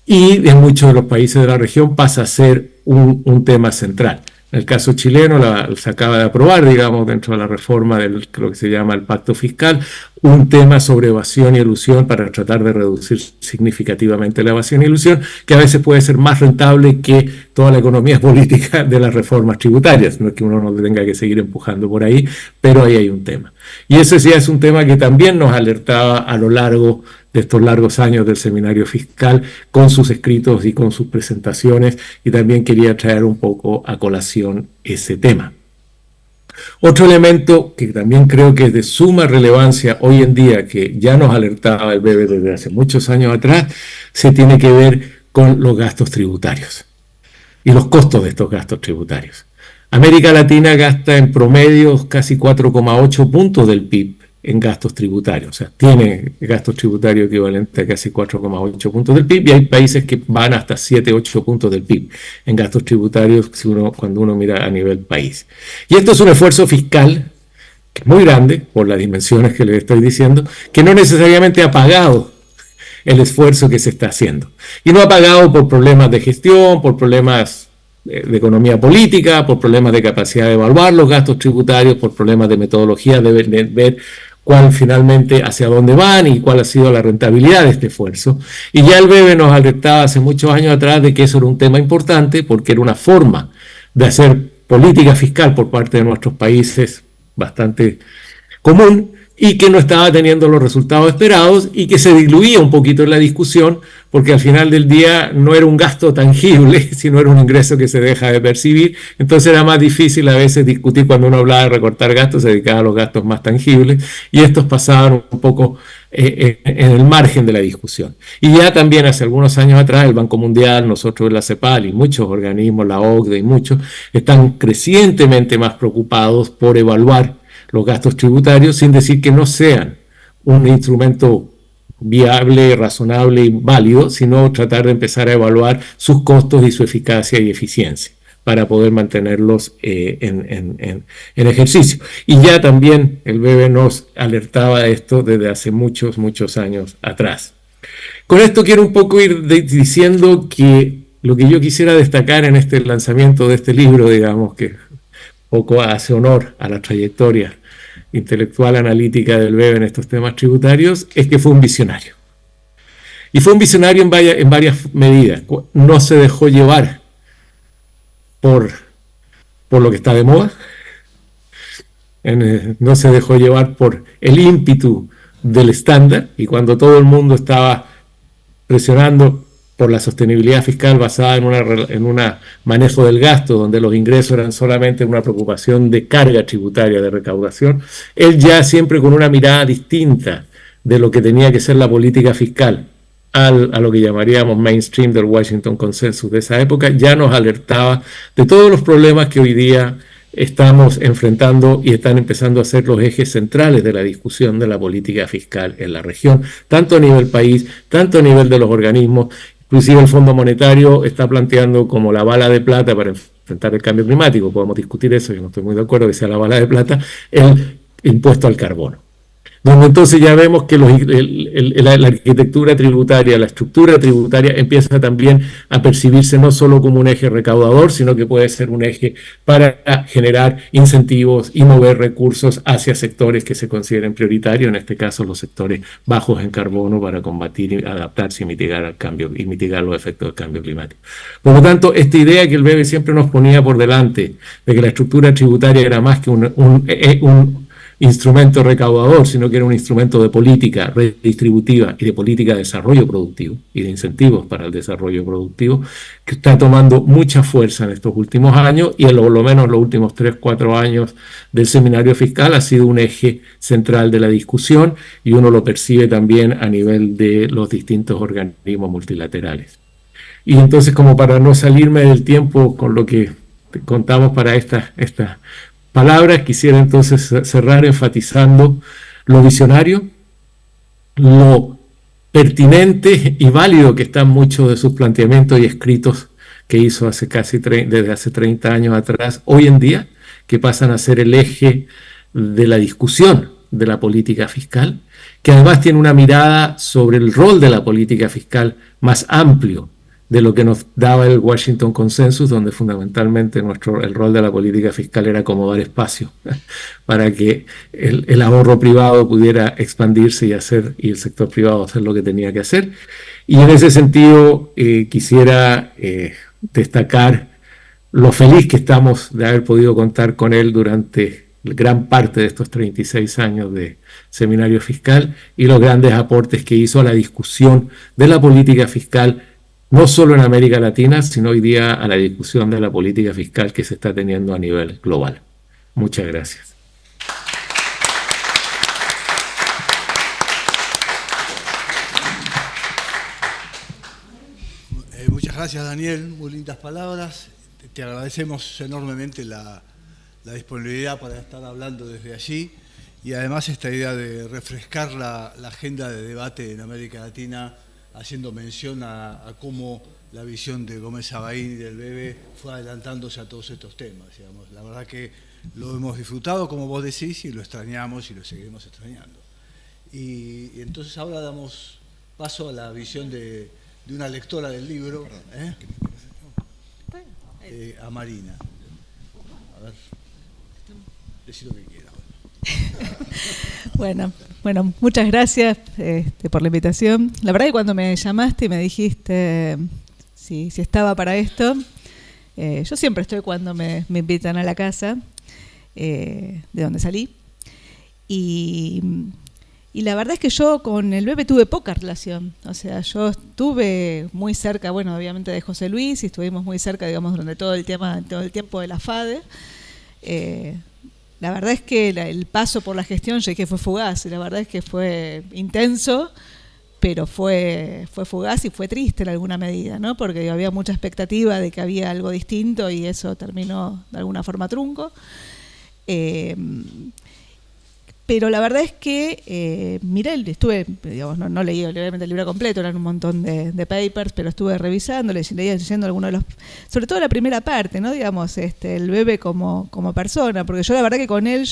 y en muchos de los países de la región pasa a ser un tema central. En el caso chileno se acaba de aprobar, digamos, dentro de la reforma de lo que se llama el pacto fiscal, un tema sobre evasión y elusión para tratar de reducir significativamente la evasión y elusión, que a veces puede ser más rentable que toda la economía política de las reformas tributarias. No es que uno no tenga que seguir empujando por ahí, pero ahí hay un tema. Y ese sí es un tema que también nos alertaba a lo largo de estos largos años del seminario fiscal, con sus escritos y con sus presentaciones, y también quería traer un poco a colación ese tema. Otro elemento que también creo que es de suma relevancia hoy en día, que ya nos alertaba el BEBE desde hace muchos años atrás, se tiene que ver con los gastos tributarios y los costos de estos gastos tributarios. América Latina gasta en promedio casi 4,8 puntos del PIB en gastos tributarios, o sea, tiene gastos tributarios equivalentes a casi 4,8 puntos del PIB, y hay países que van hasta 7, 8 puntos del PIB en gastos tributarios cuando uno mira a nivel país. Y esto es un esfuerzo fiscal que es muy grande, por las dimensiones que les estoy diciendo, que no necesariamente ha pagado el esfuerzo que se está haciendo. Y no ha pagado por problemas de gestión, por problemas de economía política, por problemas de capacidad de evaluar los gastos tributarios, por problemas de metodología, de ver cuál finalmente, hacia dónde van y cuál ha sido la rentabilidad de este esfuerzo. Y ya el BEBE nos alertaba hace muchos años atrás de que eso era un tema importante, porque era una forma de hacer política fiscal por parte de nuestros países bastante común, y que no estaba teniendo los resultados esperados, y que se diluía un poquito en la discusión, porque al final del día no era un gasto tangible, sino era un ingreso que se deja de percibir. Entonces era más difícil a veces discutir. Cuando uno hablaba de recortar gastos, se dedicaba a los gastos más tangibles, y estos pasaban un poco en el margen de la discusión. Y ya también hace algunos años atrás el Banco Mundial, nosotros en la CEPAL y muchos organismos, la OCDE y muchos, están crecientemente más preocupados por evaluar los gastos tributarios, sin decir que no sean un instrumento viable, razonable y válido, sino tratar de empezar a evaluar sus costos y su eficacia y eficiencia para poder mantenerlos en ejercicio. Y ya también el BEBE nos alertaba de esto desde hace muchos, muchos años atrás. Con esto quiero un poco ir diciendo que lo que yo quisiera destacar en este lanzamiento de este libro, digamos, que poco hace honor a la trayectoria intelectual analítica del Bebe en estos temas tributarios, es que fue un visionario. Y fue un visionario en varias medidas. No se dejó llevar por lo que está de moda, no se dejó llevar por el ímpetu del estándar, y cuando todo el mundo estaba presionando por la sostenibilidad fiscal basada en un manejo del gasto, donde los ingresos eran solamente una preocupación de carga tributaria, de recaudación, él ya siempre con una mirada distinta de lo que tenía que ser la política fiscal a lo que llamaríamos mainstream del Washington Consensus de esa época, ya nos alertaba de todos los problemas que hoy día estamos enfrentando y están empezando a ser los ejes centrales de la discusión de la política fiscal en la región, tanto a nivel país, tanto a nivel de los organismos. Inclusive el Fondo Monetario está planteando como la bala de plata para enfrentar el cambio climático. Podemos discutir eso, yo no estoy muy de acuerdo que sea la bala de plata, el impuesto al carbono. Donde entonces ya vemos que la arquitectura tributaria, la estructura tributaria empieza también a percibirse no solo como un eje recaudador, sino que puede ser un eje para generar incentivos y mover recursos hacia sectores que se consideren prioritarios, en este caso los sectores bajos en carbono, para combatir, adaptarse y mitigar al cambio y mitigar los efectos del cambio climático. Por lo tanto, esta idea que el BEBE siempre nos ponía por delante, de que la estructura tributaria era más que un instrumento recaudador, sino que era un instrumento de política redistributiva y de política de desarrollo productivo y de incentivos para el desarrollo productivo, que está tomando mucha fuerza en estos últimos años, y en por lo menos los últimos 3-4 años del seminario fiscal ha sido un eje central de la discusión, y uno lo percibe también a nivel de los distintos organismos multilaterales. Y entonces, como para no salirme del tiempo con lo que contamos para esta palabras, quisiera entonces cerrar enfatizando lo visionario, lo pertinente y válido que están muchos de sus planteamientos y escritos que hizo desde hace 30 años atrás, hoy en día, que pasan a ser el eje de la discusión de la política fiscal, que además tiene una mirada sobre el rol de la política fiscal más amplio de lo que nos daba el Washington Consensus, donde fundamentalmente el rol de la política fiscal era acomodar espacio para que el ahorro privado pudiera expandirse y el sector privado hacer lo que tenía que hacer. Y en ese sentido quisiera destacar lo feliz que estamos de haber podido contar con él durante gran parte de estos 36 años de seminario fiscal, y los grandes aportes que hizo a la discusión de la política fiscal, no solo en América Latina, sino hoy día a la discusión de la política fiscal que se está teniendo a nivel global. Muchas gracias. Muchas gracias, Daniel, muy lindas palabras. Te agradecemos enormemente la disponibilidad para estar hablando desde allí, y además esta idea de refrescar la agenda de debate en América Latina, haciendo mención a cómo la visión de Gómez Sabaín y del BEBE fue adelantándose a todos estos temas. Digamos. La verdad que lo hemos disfrutado, como vos decís, y lo extrañamos y lo seguiremos extrañando. Y entonces ahora damos paso a la visión de una lectora del libro, a Marina. A ver, decí lo que quieras. Bueno, muchas gracias por la invitación. La verdad que cuando me llamaste y me dijiste si estaba para esto, yo siempre estoy cuando me invitan a la casa de donde salí, y la verdad es que yo con el BEBE tuve poca relación. O sea, yo estuve muy cerca, bueno, obviamente de José Luis, y estuvimos muy cerca, digamos, durante todo el tiempo de la FADE. La verdad es que el paso por la gestión, yo dije, fue fugaz, y la verdad es que fue intenso, pero fue fugaz y fue triste en alguna medida, ¿no? Porque había mucha expectativa de que había algo distinto, y eso terminó de alguna forma trunco. Pero la verdad es que miré, estuve, digamos, no leí obviamente el libro completo, eran un montón de papers, pero estuve revisándolo y leyendo algunos de los, sobre todo la primera parte, ¿no? Digamos, el BEBE como persona, porque yo la verdad que con él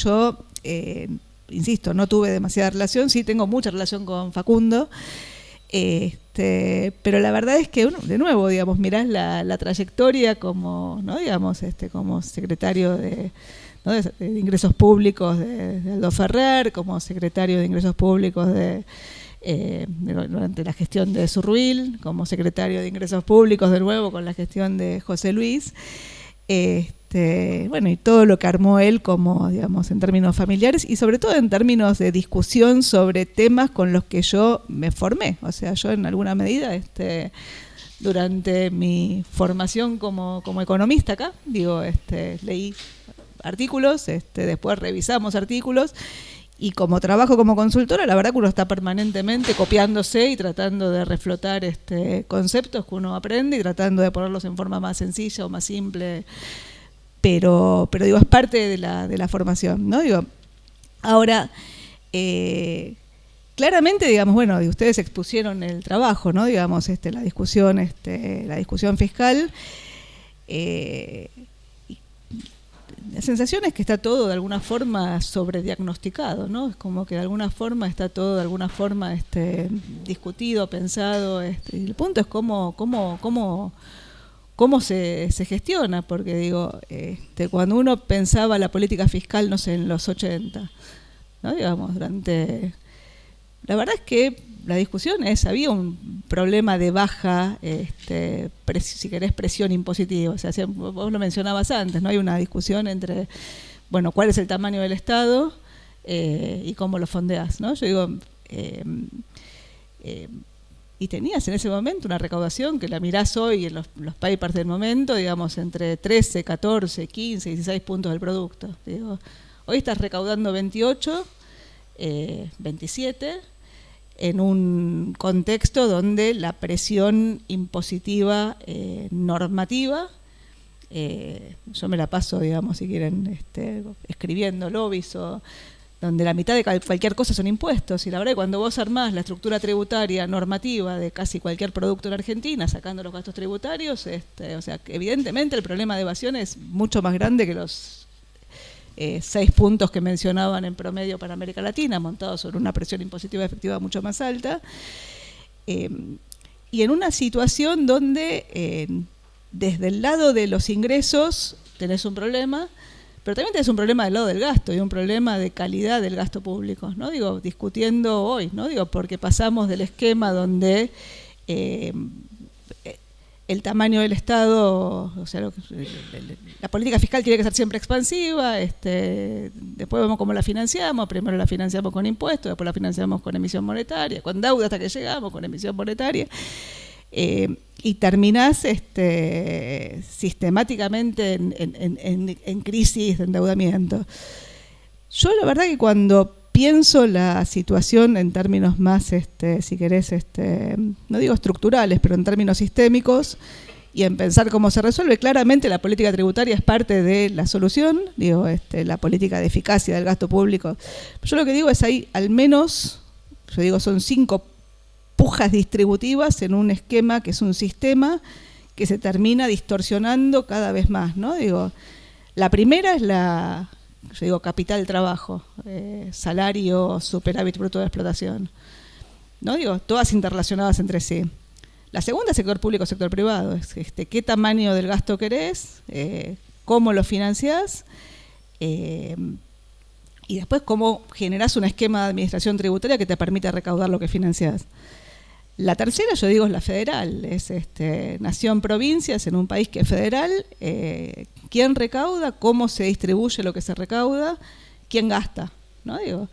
insisto, no tuve demasiada relación, sí tengo mucha relación con Facundo, pero la verdad es que, de nuevo, digamos, mirás la trayectoria como, ¿no? Digamos, como secretario de Ingresos Públicos de Aldo Ferrer, como secretario de Ingresos Públicos durante la gestión de Zurruil, como secretario de Ingresos Públicos de nuevo con la gestión de José Luis, bueno, y todo lo que armó él como, digamos, en términos familiares y sobre todo en términos de discusión sobre temas con los que yo me formé. O sea, yo en alguna medida, durante mi formación como economista acá, digo, leí artículos, después revisamos artículos, y como trabajo como consultora, la verdad que uno está permanentemente copiándose y tratando de reflotar conceptos que uno aprende y tratando de ponerlos en forma más sencilla o más simple, pero digo, es parte de la formación, ¿no? Digo, ahora, claramente, digamos, bueno, ustedes expusieron el trabajo, ¿no? Digamos, la discusión fiscal. La sensación es que está todo de alguna forma sobrediagnosticado, ¿no? Es como que de alguna forma está todo de alguna forma discutido, pensado. El punto es cómo se gestiona, porque digo, cuando uno pensaba la política fiscal, no sé, en los 80, ¿no? Digamos, la verdad es que la discusión había un problema de baja, si querés, presión impositiva. O sea, vos lo mencionabas antes, ¿no? Hay una discusión entre, bueno, cuál es el tamaño del Estado y cómo lo fondeás, ¿no? Yo digo, y tenías en ese momento una recaudación que la mirás hoy en los papers del momento, digamos, entre 13, 14, 15, 16 puntos del producto. Digo, hoy estás recaudando 28, 27, en un contexto donde la presión impositiva normativa, yo me la paso, digamos, si quieren, escribiendo lobbies, o donde la mitad de cualquier cosa son impuestos, y la verdad que cuando vos armás la estructura tributaria normativa de casi cualquier producto en Argentina, sacando los gastos tributarios, o sea, que evidentemente el problema de evasión es mucho más grande que los 6 puntos que mencionaban en promedio para América Latina, montados sobre una presión impositiva efectiva mucho más alta, y en una situación donde desde el lado de los ingresos tenés un problema, pero también tenés un problema del lado del gasto y un problema de calidad del gasto público, ¿no? Digo, discutiendo hoy, ¿no? Digo, porque pasamos del esquema donde el tamaño del Estado, o sea, la política fiscal tiene que ser siempre expansiva, después vemos cómo la financiamos, primero la financiamos con impuestos, después la financiamos con emisión monetaria, con deuda hasta que llegamos, con emisión monetaria, y terminás sistemáticamente en crisis de endeudamiento. Yo la verdad que cuando pienso la situación en términos más, si querés, no digo estructurales, pero en términos sistémicos, y en pensar cómo se resuelve, claramente la política tributaria es parte de la solución, digo, la política de eficacia del gasto público. Yo lo que digo es ahí, al menos, yo digo, son 5 pujas distributivas en un esquema que es un sistema que se termina distorsionando cada vez más, ¿no? Digo, la primera es yo digo, capital trabajo, salario, superávit bruto de explotación, ¿no? Digo, todas interrelacionadas entre sí. La segunda es sector público, sector privado, es qué tamaño del gasto querés, cómo lo financiás, y después cómo generás un esquema de administración tributaria que te permita recaudar lo que financiás. La tercera, yo digo, es la federal, es nación-provincias en un país que es federal, quién recauda, cómo se distribuye lo que se recauda, quién gasta, ¿no? Digo,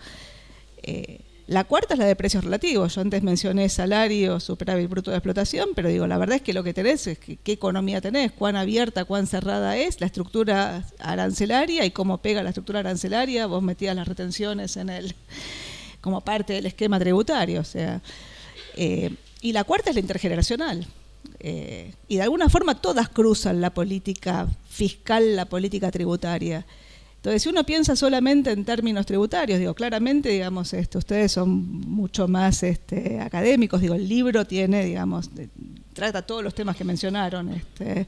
la cuarta es la de precios relativos. Yo antes mencioné salario, superávit bruto de explotación, pero digo, la verdad es que lo que tenés es qué economía tenés, cuán abierta, cuán cerrada es, la estructura arancelaria y cómo pega la estructura arancelaria, vos metías las retenciones como parte del esquema tributario, o sea. Y la cuarta es la intergeneracional. Y de alguna forma todas cruzan la política fiscal, la política tributaria. Entonces, si uno piensa solamente en términos tributarios, digo, claramente, digamos, ustedes son mucho más académicos, digo, el libro tiene, digamos, trata todos los temas que mencionaron. De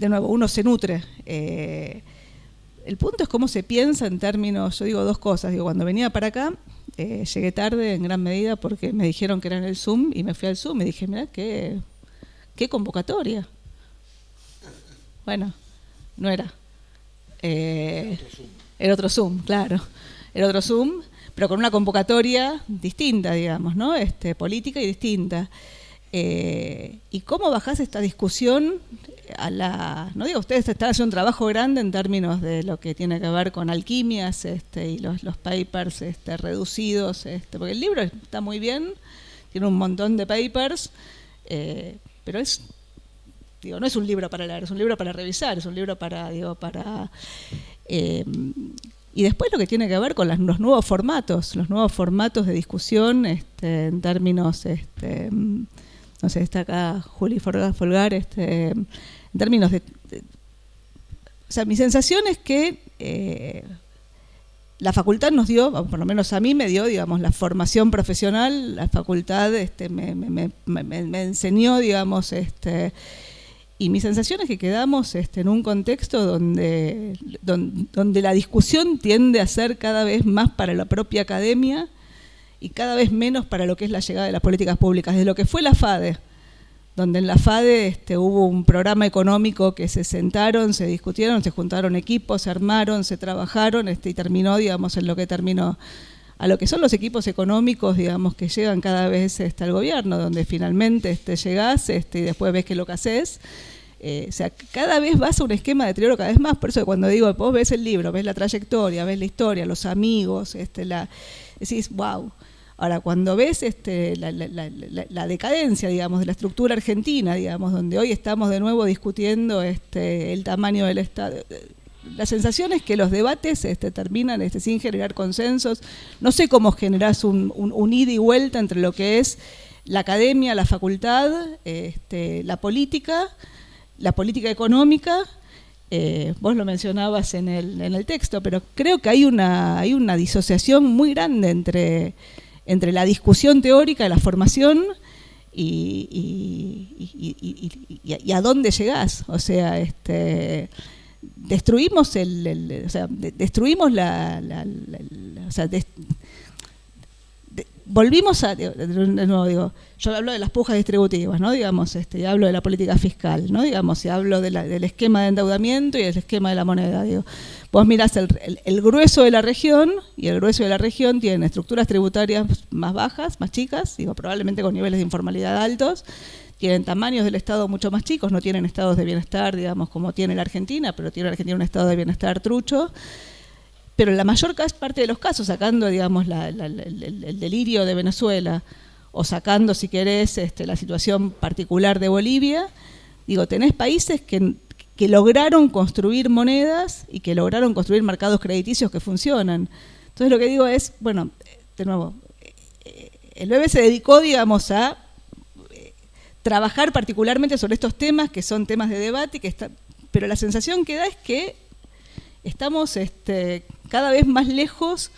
nuevo, uno se nutre. El punto es cómo se piensa en términos, yo digo 2 cosas, digo, cuando venía para acá, llegué tarde en gran medida porque me dijeron que era en el Zoom y me fui al Zoom y dije, mirá, qué convocatoria. Bueno, no era. Era otro Zoom, claro. Era otro Zoom, pero con una convocatoria distinta, digamos, ¿no? Política y distinta. ¿Y cómo bajás esta discusión a la... No digo, ustedes están haciendo un trabajo grande en términos de lo que tiene que ver con alquimias y los papers reducidos, porque el libro está muy bien, tiene un montón de papers, pero no es un libro para leer, es un libro para revisar, es un libro para... y después lo que tiene que ver con los nuevos formatos de discusión en términos... no sé, está acá Juli Folgar, en términos de... O sea, mi sensación es que la facultad nos dio, o por lo menos a mí me dio, digamos, la formación profesional, la facultad me enseñó, digamos, y mi sensación es que quedamos en un contexto donde la discusión tiende a ser cada vez más para la propia academia y cada vez menos para lo que es la llegada de las políticas públicas. Desde lo que fue la FADE, donde en la FADE hubo un programa económico que se sentaron, se discutieron, se juntaron equipos, se armaron, se trabajaron, y terminó, digamos, en lo que terminó, a lo que son los equipos económicos, digamos, que llegan cada vez al gobierno, donde finalmente llegás y después ves que lo que haces. O sea, cada vez vas a un esquema de deterioro cada vez más. Por eso cuando digo, vos ves el libro, ves la trayectoria, ves la historia, los amigos, decís, wow. Ahora, cuando ves la decadencia, digamos, de la estructura argentina, digamos, donde hoy estamos de nuevo discutiendo el tamaño del Estado, la sensación es que los debates terminan sin generar consensos. No sé cómo generás un ida y vuelta entre lo que es la academia, la facultad, la política económica. Vos lo mencionabas en el texto, pero creo que hay una disociación muy grande entre la discusión teórica, la formación y a dónde llegás. O sea, destruimos volvimos a, de nuevo digo, yo hablo de las pujas distributivas, ¿no? Digamos, y hablo de la política fiscal, ¿no? Digamos, y hablo del esquema de endeudamiento y del esquema de la moneda, digo. Vos mirás el grueso de la región, y el grueso de la región tiene estructuras tributarias más bajas, más chicas, digo, probablemente con niveles de informalidad altos, tienen tamaños del Estado mucho más chicos, no tienen estados de bienestar, digamos, como tiene la Argentina, pero tiene la Argentina un estado de bienestar trucho. Pero en la mayor parte de los casos, sacando, digamos, el delirio de Venezuela, o sacando, si querés, la situación particular de Bolivia, digo, tenés países que lograron construir monedas y que lograron construir mercados crediticios que funcionan. Entonces lo que digo es, bueno, de nuevo, el BB se dedicó, digamos, a trabajar particularmente sobre estos temas, que son temas de debate, pero la sensación que da es que estamos cada vez más lejos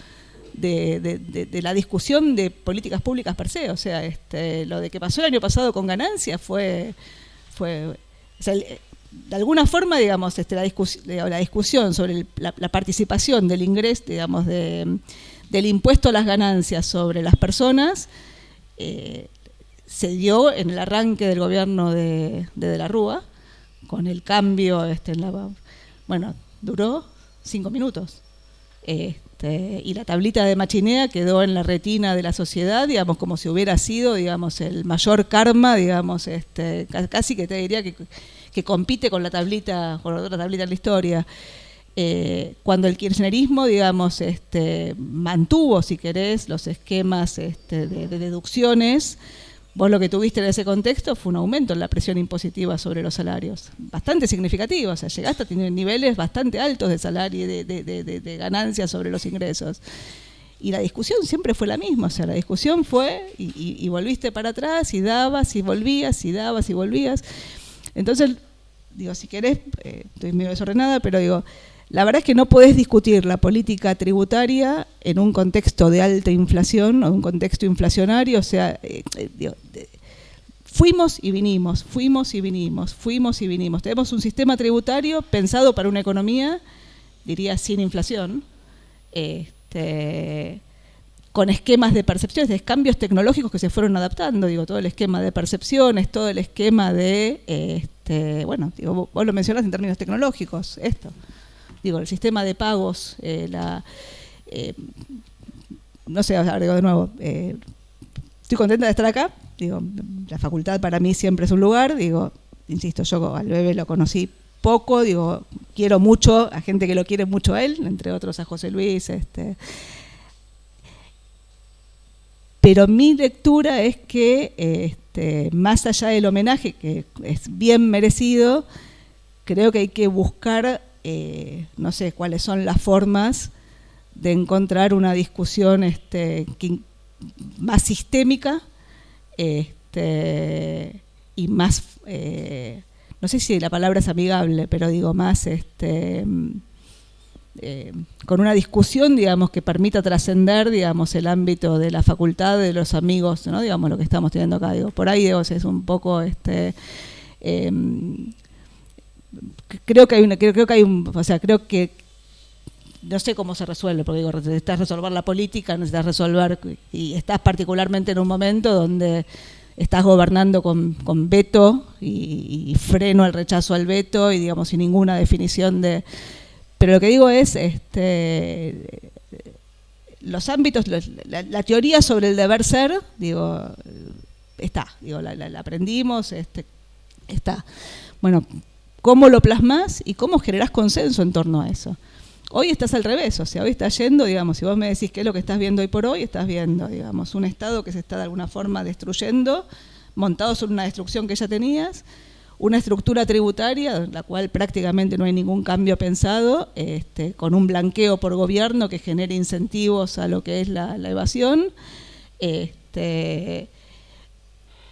de la discusión de políticas públicas per se. O sea, lo de que pasó el año pasado con ganancias fue o sea, de alguna forma, digamos, la discusión sobre la participación del ingreso, digamos, del impuesto a las ganancias sobre las personas, se dio en el arranque del gobierno de la Rúa, con el cambio, bueno, duró 5 minutos. Y la tablita de Machinea quedó en la retina de la sociedad, digamos, como si hubiera sido, digamos, el mayor karma, digamos, casi que te diría que compite con la tablita, con otra tablita en la historia. Cuando el kirchnerismo, digamos, mantuvo, si querés, los esquemas de deducciones, vos lo que tuviste en ese contexto fue un aumento en la presión impositiva sobre los salarios, bastante significativo. O sea, llegaste a tener niveles bastante altos de salario y de ganancias sobre los ingresos. Y la discusión siempre fue la misma. O sea, la discusión fue y volviste para atrás y dabas y volvías y dabas y volvías. Entonces, digo, si querés, estoy medio desordenada, pero digo, la verdad es que no podés discutir la política tributaria en un contexto de alta inflación o un contexto inflacionario. O sea, fuimos y vinimos. Tenemos un sistema tributario pensado para una economía, diría, sin inflación, con esquemas de percepciones, de cambios tecnológicos que se fueron adaptando, digo, todo el esquema de percepciones, todo el esquema de, bueno, digo, vos lo mencionás en términos tecnológicos, esto, digo, el sistema de pagos, no sé, agrego de nuevo, estoy contenta de estar acá, digo, la facultad para mí siempre es un lugar, digo, insisto, yo al bebé lo conocí poco, digo, quiero mucho a gente que lo quiere mucho a él, entre otros a José Luis, pero mi lectura es que más allá del homenaje, que es bien merecido, creo que hay que buscar, no sé cuáles son las formas de encontrar una discusión más sistémica y más, no sé si la palabra es amigable, pero digo más con una discusión, digamos, que permita trascender, digamos, el ámbito de la facultad, de los amigos, ¿no? Digamos, lo que estamos teniendo acá. Digo, por ahí, digo, es un poco, creo que no sé cómo se resuelve, porque digo, necesitas resolver la política, necesitas resolver, y estás particularmente en un momento donde estás gobernando con veto y freno al rechazo al veto y, digamos, sin ninguna definición de... Pero lo que digo es, los ámbitos, la teoría sobre el deber ser, digo, la aprendimos, está. Bueno, ¿cómo lo plasmás y cómo generás consenso en torno a eso? Hoy estás al revés, o sea, hoy estás yendo, digamos, si vos me decís qué es lo que estás viendo hoy por hoy, estás viendo, digamos, un Estado que se está de alguna forma destruyendo, montado sobre una destrucción que ya tenías, una estructura tributaria, en la cual prácticamente no hay ningún cambio pensado, con un blanqueo por gobierno que genere incentivos a lo que es la evasión,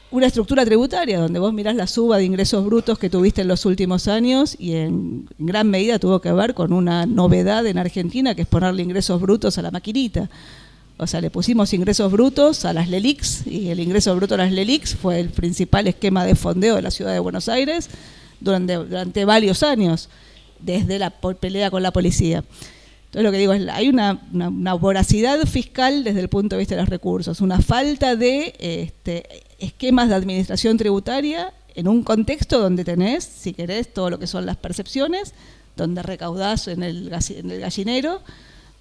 una estructura tributaria donde vos mirás la suba de ingresos brutos que tuviste en los últimos años y en gran medida tuvo que ver con una novedad en Argentina, que es ponerle ingresos brutos a la maquinita. O sea, le pusimos ingresos brutos a las LELIQs y el ingreso bruto a las LELIQs fue el principal esquema de fondeo de la ciudad de Buenos Aires durante varios años, desde la pelea con la policía. Entonces lo que digo es, hay una voracidad fiscal desde el punto de vista de los recursos, una falta de esquemas de administración tributaria en un contexto donde tenés, si querés, todo lo que son las percepciones, donde recaudás en el gallinero,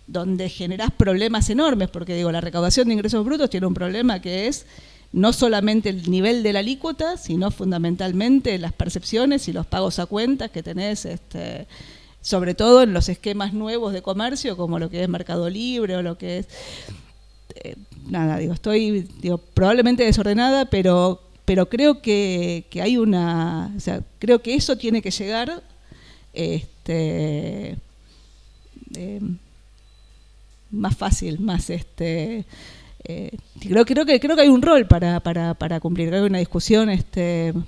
donde generás problemas enormes, porque digo, la recaudación de ingresos brutos tiene un problema que es no solamente el nivel de la alícuota, sino fundamentalmente las percepciones y los pagos a cuentas que tenés, sobre todo en los esquemas nuevos de comercio, como lo que es Mercado Libre o lo que es... estoy probablemente desordenada, pero creo que hay una... O sea, creo que eso tiene que llegar... más fácil, más creo que hay un rol para cumplir, creo que hay una discusión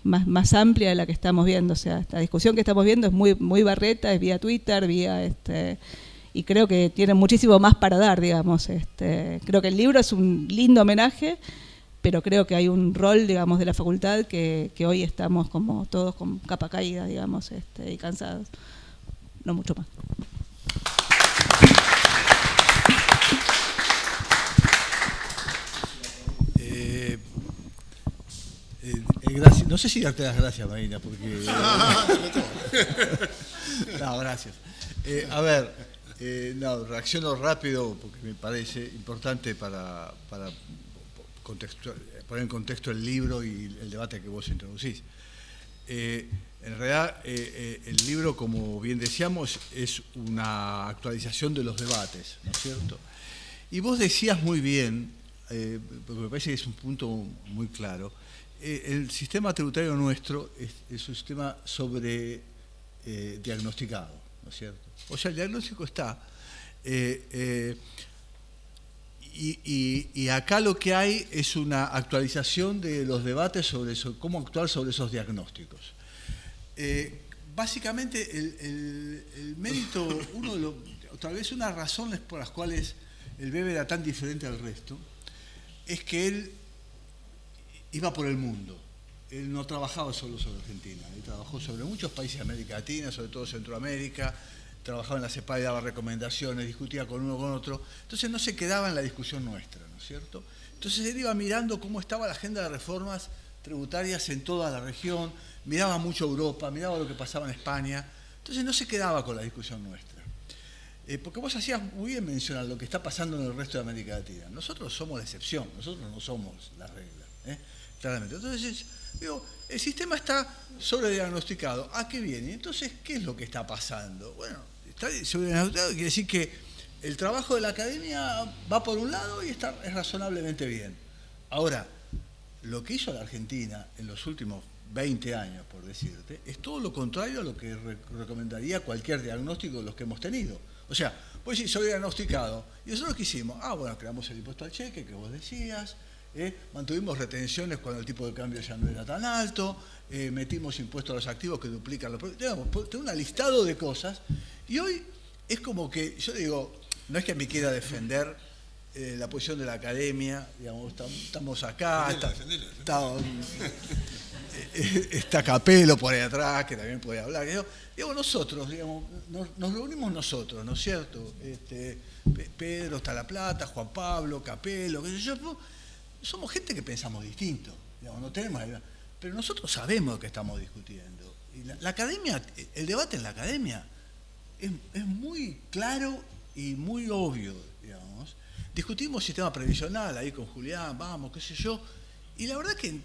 más amplia de la que estamos viendo, o sea, esta discusión que estamos viendo es muy barreta, es vía Twitter, y creo que tiene muchísimo más para dar, digamos, creo que el libro es un lindo homenaje, pero creo que hay un rol, digamos, de la facultad que hoy estamos como todos con capa caída, digamos, y cansados, no mucho más. Gracias. No sé si darte las gracias, Marina, porque... No, gracias. Reacciono rápido porque me parece importante para poner en contexto el libro y el debate que vos introducís. En realidad, el libro, como bien decíamos, es una actualización de los debates, ¿no es cierto? Y vos decías muy bien, porque me parece que es un punto muy claro, el sistema tributario nuestro es un sistema sobre diagnosticado, ¿no es cierto? O sea, el diagnóstico está. Y acá lo que hay es una actualización de los debates sobre eso, cómo actuar sobre esos diagnósticos. Básicamente, el mérito, tal vez una razón por las cuales el Bebe era tan diferente al resto, es que él iba por el mundo. Él no trabajaba solo sobre Argentina, él trabajó sobre muchos países de América Latina, sobre todo Centroamérica, trabajaba en la CEPAL y daba recomendaciones, discutía con uno con otro, entonces no se quedaba en la discusión nuestra, ¿no es cierto? Entonces él iba mirando cómo estaba la agenda de reformas tributarias en toda la región, miraba mucho Europa, miraba lo que pasaba en España, entonces no se quedaba con la discusión nuestra. Porque vos hacías muy bien mencionar lo que está pasando en el resto de América Latina. Nosotros somos la excepción, nosotros no somos la regla, claramente. Entonces, digo, el sistema está sobrediagnosticado. ¿A qué viene? Entonces, ¿qué es lo que está pasando? Bueno, está sobrediagnosticado, quiere decir que el trabajo de la academia va por un lado y es razonablemente bien. Ahora, lo que hizo la Argentina en los últimos 20 años, por decirte, es todo lo contrario a lo que recomendaría cualquier diagnóstico de los que hemos tenido. O sea, pues sí, soy diagnosticado. ¿Y nosotros qué hicimos? Bueno, creamos el impuesto al cheque, que vos decías, mantuvimos retenciones cuando el tipo de cambio ya no era tan alto, metimos impuestos a los activos que duplican los... Tengo un listado de cosas, y hoy es como que, yo digo, no es que me quiera defender la posición de la academia, digamos, estamos acá, está Capello por ahí atrás, que también puede hablar. Digo, nosotros, digamos, nos reunimos nosotros, ¿no es cierto? Pedro está La Plata, Juan Pablo, Capello, qué sé yo. Somos gente que pensamos distinto, digamos, no tenemos... Pero nosotros sabemos lo que estamos discutiendo. Y la academia, el debate en la academia es muy claro y muy obvio, digamos. Discutimos sistema previsional ahí con Julián, vamos, qué sé yo, y la verdad que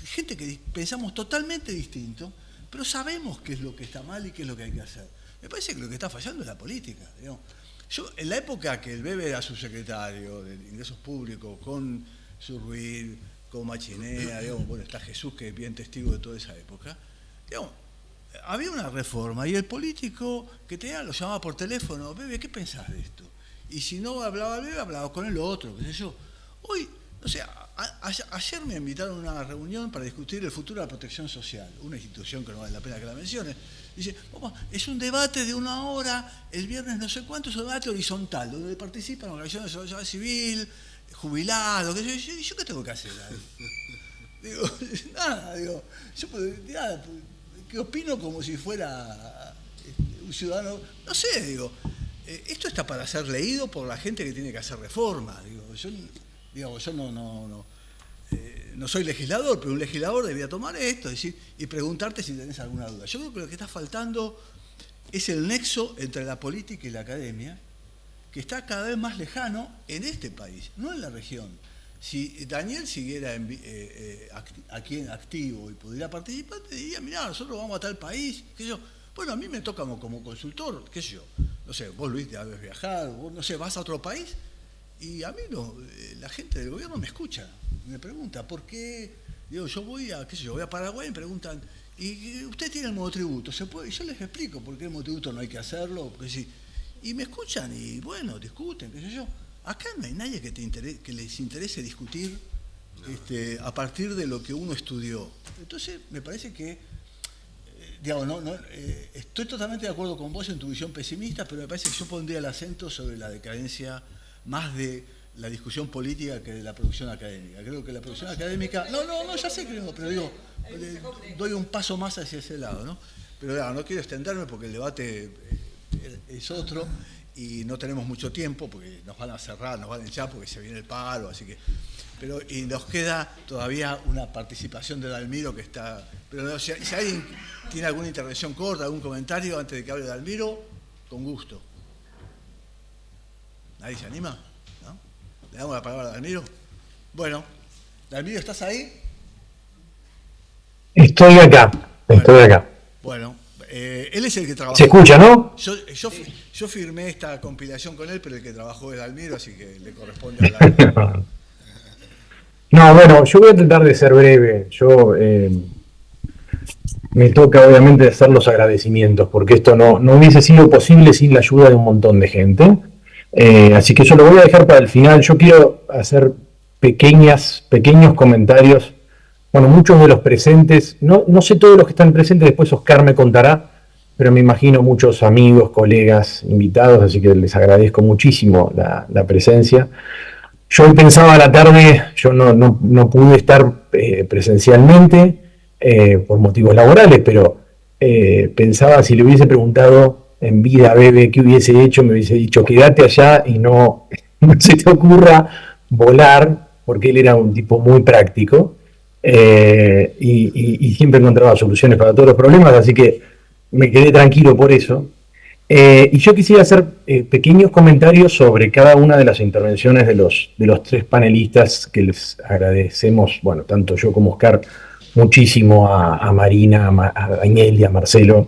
gente que pensamos totalmente distinto, pero sabemos qué es lo que está mal y qué es lo que hay que hacer. Me parece que lo que está fallando es la política, digamos. Yo, en la época que el Bebe era subsecretario de Ingresos Públicos, con Surruil, con Machinea, digamos, bueno, está Jesús, que es bien testigo de toda esa época, digamos, había una reforma y el político que tenía lo llamaba por teléfono, Bebe, ¿qué pensás de esto? Y si no hablaba Bebe, hablaba con el otro, qué sé yo. Hoy, no sé, ayer me invitaron a una reunión para discutir el futuro de la protección social, una institución que no vale la pena que la mencione. Dice, es un debate de 1 hora, el viernes no sé cuánto, es un debate horizontal, donde participan organizaciones de sociedad civil, jubilados, qué sé yo. ¿Y yo qué tengo que hacer? Digo, nada, yo nada, que opino como si fuera un ciudadano, no sé, digo, esto está para ser leído por la gente que tiene que hacer reforma. Yo no soy legislador, pero un legislador debería tomar esto y preguntarte si tenés alguna duda. Yo creo que lo que está faltando es el nexo entre la política y la academia, que está cada vez más lejano en este país, no en la región. Si Daniel siguiera aquí en activo y pudiera participar, te diría, mirá, nosotros vamos a tal país, qué sé yo. Bueno, a mí me toca como consultor, qué sé yo. No sé, vos, Luis, debes viajar, vos, no sé, vas a otro país y a mí no, la gente del gobierno me escucha, me pregunta, ¿por qué? Digo, yo voy a, qué sé yo, voy a Paraguay y me preguntan, ¿y usted tiene el monotributo? ¿Se puede? Y yo les explico por qué el monotributo no hay que hacerlo, porque sí. Y me escuchan y, bueno, discuten, qué sé yo. Acá no hay nadie que les interese discutir a partir de lo que uno estudió. Entonces, me parece que, digamos, estoy totalmente de acuerdo con vos en tu visión pesimista, pero me parece que yo pondría el acento sobre la decadencia más de la discusión política que de la producción académica. Creo que la producción académica... No, ya sé que no, pero digo, doy un paso más hacia ese lado, ¿no? Pero claro, no quiero extenderme porque el debate es otro y no tenemos mucho tiempo porque nos van a cerrar, nos van a echar porque se viene el paro, así que... y nos queda todavía una participación de Dalmiro que está... Pero no, si alguien tiene alguna intervención corta, algún comentario antes de que hable Dalmiro, con gusto. ¿Nadie se anima? ¿No? ¿Le damos la palabra a Dalmiro? Bueno, Dalmiro, ¿estás ahí? Estoy acá. Bueno, él es el que trabajó... ¿Se escucha, no? Yo firmé esta compilación con él, pero el que trabajó es Dalmiro, así que le corresponde hablar. No, bueno, yo voy a tratar de ser breve. Me toca obviamente hacer los agradecimientos, porque esto no hubiese sido posible sin la ayuda de un montón de gente. Así que yo lo voy a dejar para el final. Yo quiero hacer pequeños comentarios. Bueno, muchos de los presentes, no sé todos los que están presentes, después Oscar me contará, pero me imagino muchos amigos, colegas, invitados, así que les agradezco muchísimo la presencia. Yo hoy pensaba a la tarde, yo no pude estar presencialmente por motivos laborales, pero pensaba si le hubiese preguntado en vida, Bebe, ¿qué hubiese hecho? Me hubiese dicho, quédate allá y no se te ocurra volar, porque él era un tipo muy práctico, y siempre encontraba soluciones para todos los problemas, así que me quedé tranquilo por eso. Y yo quisiera hacer pequeños comentarios sobre cada una de las intervenciones de los tres panelistas, que les agradecemos, bueno, tanto yo como Oscar, muchísimo a Marina, a Daniel y a Marcelo.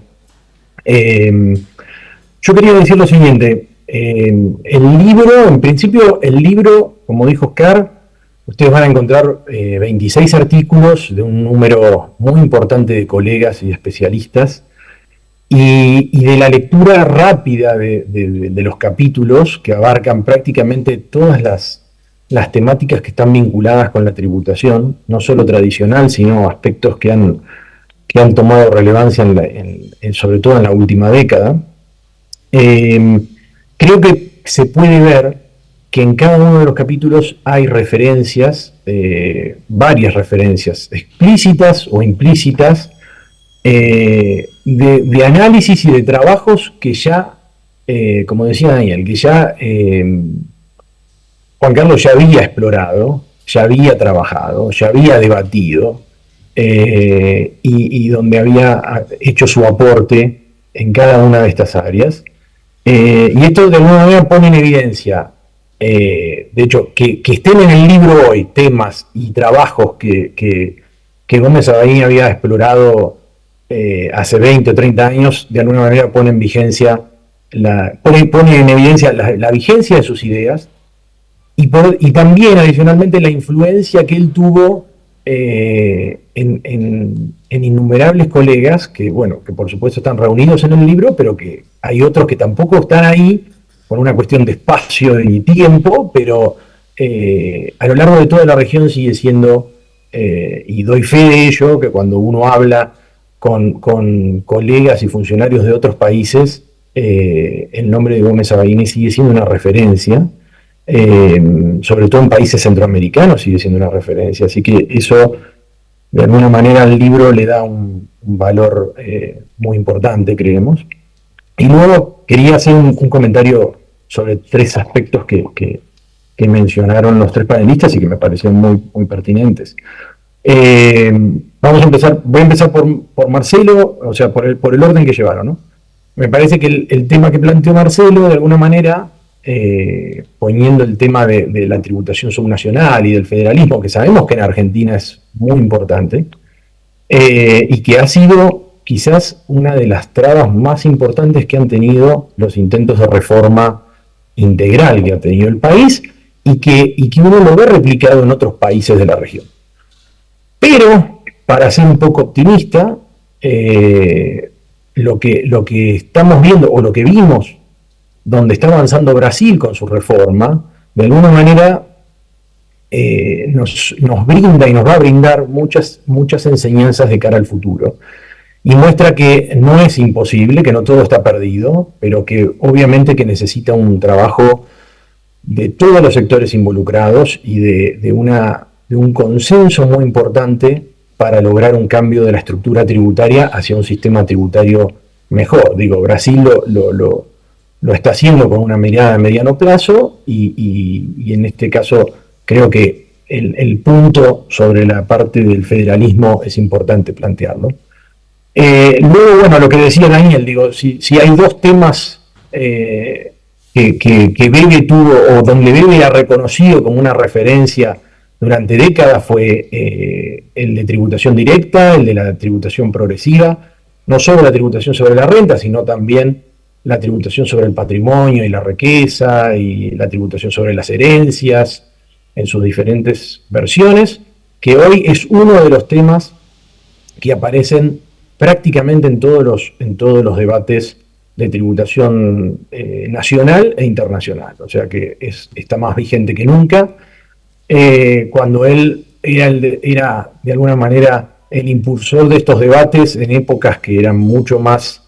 Yo quería decir lo siguiente, el libro, en principio, el libro, como dijo Oscar, ustedes van a encontrar 26 artículos de un número muy importante de colegas y especialistas, y de la lectura rápida de los capítulos, que abarcan prácticamente todas las temáticas que están vinculadas con la tributación, no solo tradicional, sino aspectos que han tomado relevancia sobre todo en la última década. Creo que se puede ver que en cada uno de los capítulos hay referencias, varias referencias explícitas o implícitas, de análisis y de trabajos que ya, como decía Daniel, que ya Juan Carlos ya había explorado, ya había trabajado, ya había debatido, y donde había hecho su aporte en cada una de estas áreas. Y esto de alguna manera pone en evidencia, de hecho, que estén en el libro hoy temas y trabajos que Gómez Sabaini había explorado hace 20 o 30 años, de alguna manera pone en vigencia, pone en evidencia la vigencia de sus ideas, y también adicionalmente la influencia que él tuvo en innumerables colegas que, bueno, que por supuesto están reunidos en el libro, pero que hay otros que tampoco están ahí por una cuestión de espacio y tiempo, pero a lo largo de toda la región sigue siendo, y doy fe de ello, que cuando uno habla con colegas y funcionarios de otros países, el nombre de Gómez Sabaini sigue siendo una referencia, sobre todo en países centroamericanos sigue siendo una referencia, así que eso de alguna manera al libro le da un valor muy importante, creemos. Y luego quería hacer un comentario sobre tres aspectos que mencionaron los tres panelistas y que me parecieron muy pertinentes. Voy a empezar por Marcelo, o sea, por el orden que llevaron, ¿no? Me parece que el tema que planteó Marcelo, de alguna manera, poniendo el tema de la tributación subnacional y del federalismo, que sabemos que en Argentina es muy importante, y que ha sido quizás una de las trabas más importantes que han tenido los intentos de reforma integral que ha tenido el país, y que uno lo ve replicado en otros países de la región. Pero, para ser un poco optimista, lo que estamos viendo, o lo que vimos, donde está avanzando Brasil con su reforma, de alguna manera nos brinda y nos va a brindar muchas enseñanzas de cara al futuro. Y muestra que no es imposible, que no todo está perdido, pero que obviamente que necesita un trabajo de todos los sectores involucrados y de un consenso muy importante para lograr un cambio de la estructura tributaria hacia un sistema tributario mejor. Digo, Brasil lo está haciendo con una mirada a mediano plazo, y en este caso creo que el punto sobre la parte del federalismo es importante plantearlo. Luego, bueno, lo que decía Daniel, digo, si hay dos temas que Bebe tuvo, o donde Bebe ha reconocido como una referencia durante décadas, fue el de tributación directa, el de la tributación progresiva, no solo la tributación sobre la renta, sino también la tributación sobre el patrimonio y la riqueza, y la tributación sobre las herencias en sus diferentes versiones, que hoy es uno de los temas que aparecen prácticamente en todos los debates de tributación nacional e internacional. O sea que está más vigente que nunca. Cuando él era de alguna manera el impulsor de estos debates en épocas que eran mucho más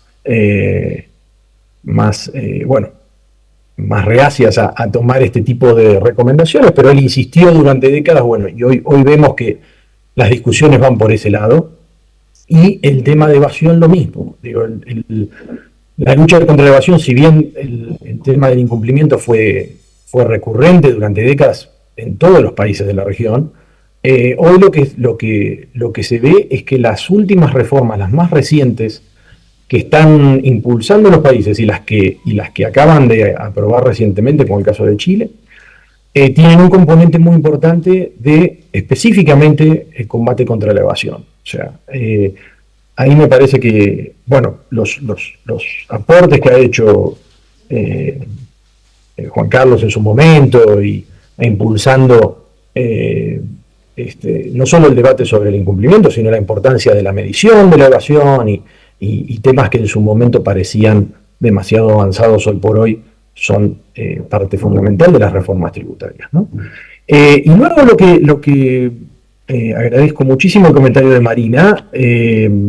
reacias a tomar este tipo de recomendaciones, pero él insistió durante décadas, bueno, y hoy vemos que las discusiones van por ese lado. Y el tema de evasión lo mismo. Digo, La lucha contra la evasión, si bien el tema del incumplimiento fue recurrente durante décadas en todos los países de la región, hoy lo que se ve es que las últimas reformas, las más recientes, que están impulsando los países y las que acaban de aprobar recientemente, como el caso de Chile, tienen un componente muy importante de específicamente el combate contra la evasión. O sea, ahí me parece que, bueno, los aportes que ha hecho Juan Carlos en su momento e impulsando no solo el debate sobre el incumplimiento, sino la importancia de la medición de la evasión y temas que en su momento parecían demasiado avanzados hoy por hoy son parte fundamental de las reformas tributarias, ¿no? Y luego lo que agradezco muchísimo el comentario de Marina. Yo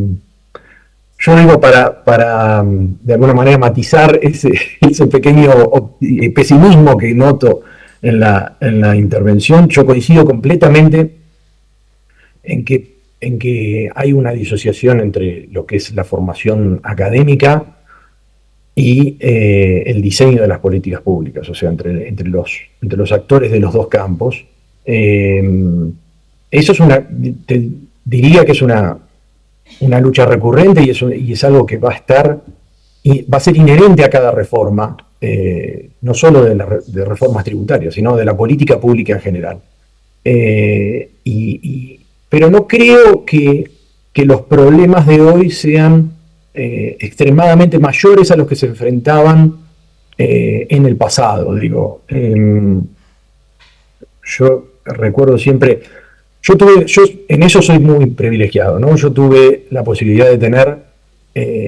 digo, para de alguna manera matizar ese pequeño pesimismo que noto en la intervención, yo coincido completamente en que hay una disociación entre lo que es la formación académica y el diseño de las políticas públicas, o sea, entre los actores de los dos campos. Eso diría que es una lucha recurrente y es algo que va a ser inherente a cada reforma, no solo de reformas tributarias, sino de la política pública en general. Pero no creo que los problemas de hoy sean extremadamente mayores a los que se enfrentaban en el pasado. Digo, yo recuerdo siempre, yo en eso soy muy privilegiado, ¿no? Yo tuve la posibilidad de tener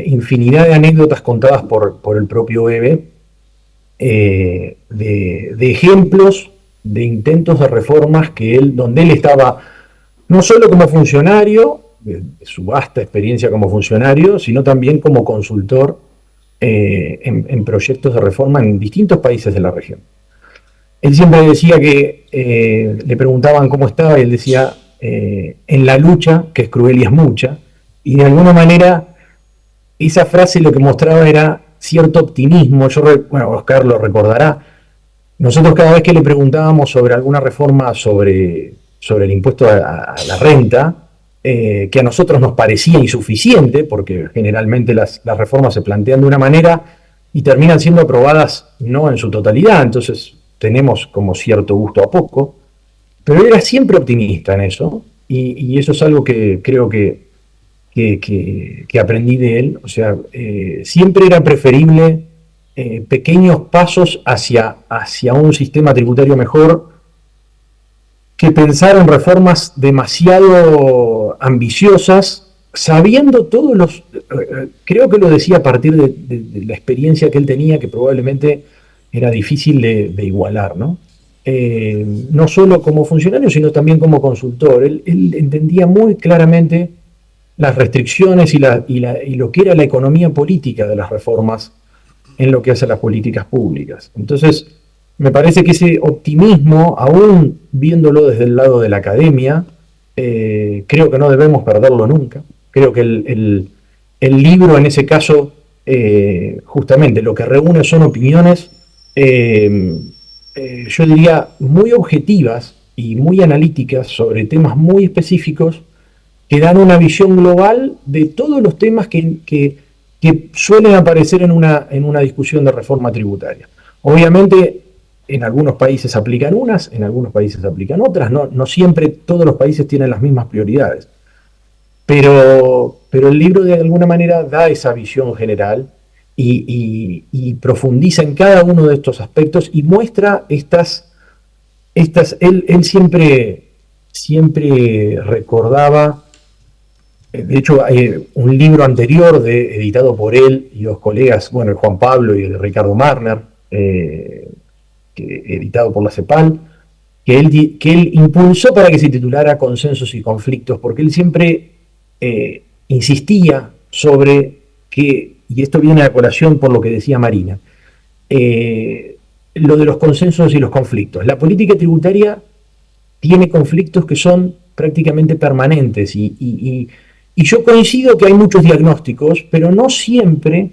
infinidad de anécdotas contadas por el propio Bebe, de ejemplos de intentos de reformas donde él estaba no solo como funcionario, de su vasta experiencia como funcionario, sino también como consultor en proyectos de reforma en distintos países de la región. Él siempre decía que le preguntaban cómo estaba y él decía, en la lucha, que es cruel y es mucha, y de alguna manera esa frase lo que mostraba era cierto optimismo. Bueno, Oscar lo recordará, nosotros cada vez que le preguntábamos sobre alguna reforma sobre el impuesto a la renta, que a nosotros nos parecía insuficiente, porque generalmente las reformas se plantean de una manera y terminan siendo aprobadas no en su totalidad, entonces tenemos como cierto gusto a poco, pero él era siempre optimista en eso, y eso es algo que creo que aprendí de él. O sea, siempre era preferible pequeños pasos hacia un sistema tributario mejor que pensar en reformas demasiado ambiciosas, sabiendo todos creo que lo decía a partir de la experiencia que él tenía, que probablemente era difícil de igualar, ¿no? No solo como funcionario, sino también como consultor. Él entendía muy claramente las restricciones y lo que era la economía política de las reformas en lo que hace a las políticas públicas. Entonces, me parece que ese optimismo, aún viéndolo desde el lado de la academia, creo que no debemos perderlo nunca. Creo que el libro, en ese caso, justamente lo que reúne son opiniones, yo diría, muy objetivas y muy analíticas sobre temas muy específicos que dan una visión global de todos los temas que suelen aparecer en una discusión de reforma tributaria. Obviamente, en algunos países aplican unas, en algunos países aplican otras, no siempre todos los países tienen las mismas prioridades. Pero el libro de alguna manera da esa visión general y profundiza en cada uno de estos aspectos y muestra él siempre recordaba. De hecho, hay un libro anterior editado por él y dos colegas, bueno, el Juan Pablo y el Ricardo Marner, editado por la CEPAL, que él impulsó para que se titulara Consensos y Conflictos, porque él siempre insistía sobre que, y esto viene a colación por lo que decía Marina, lo de los consensos y los conflictos. La política tributaria tiene conflictos que son prácticamente permanentes y yo coincido que hay muchos diagnósticos, pero no siempre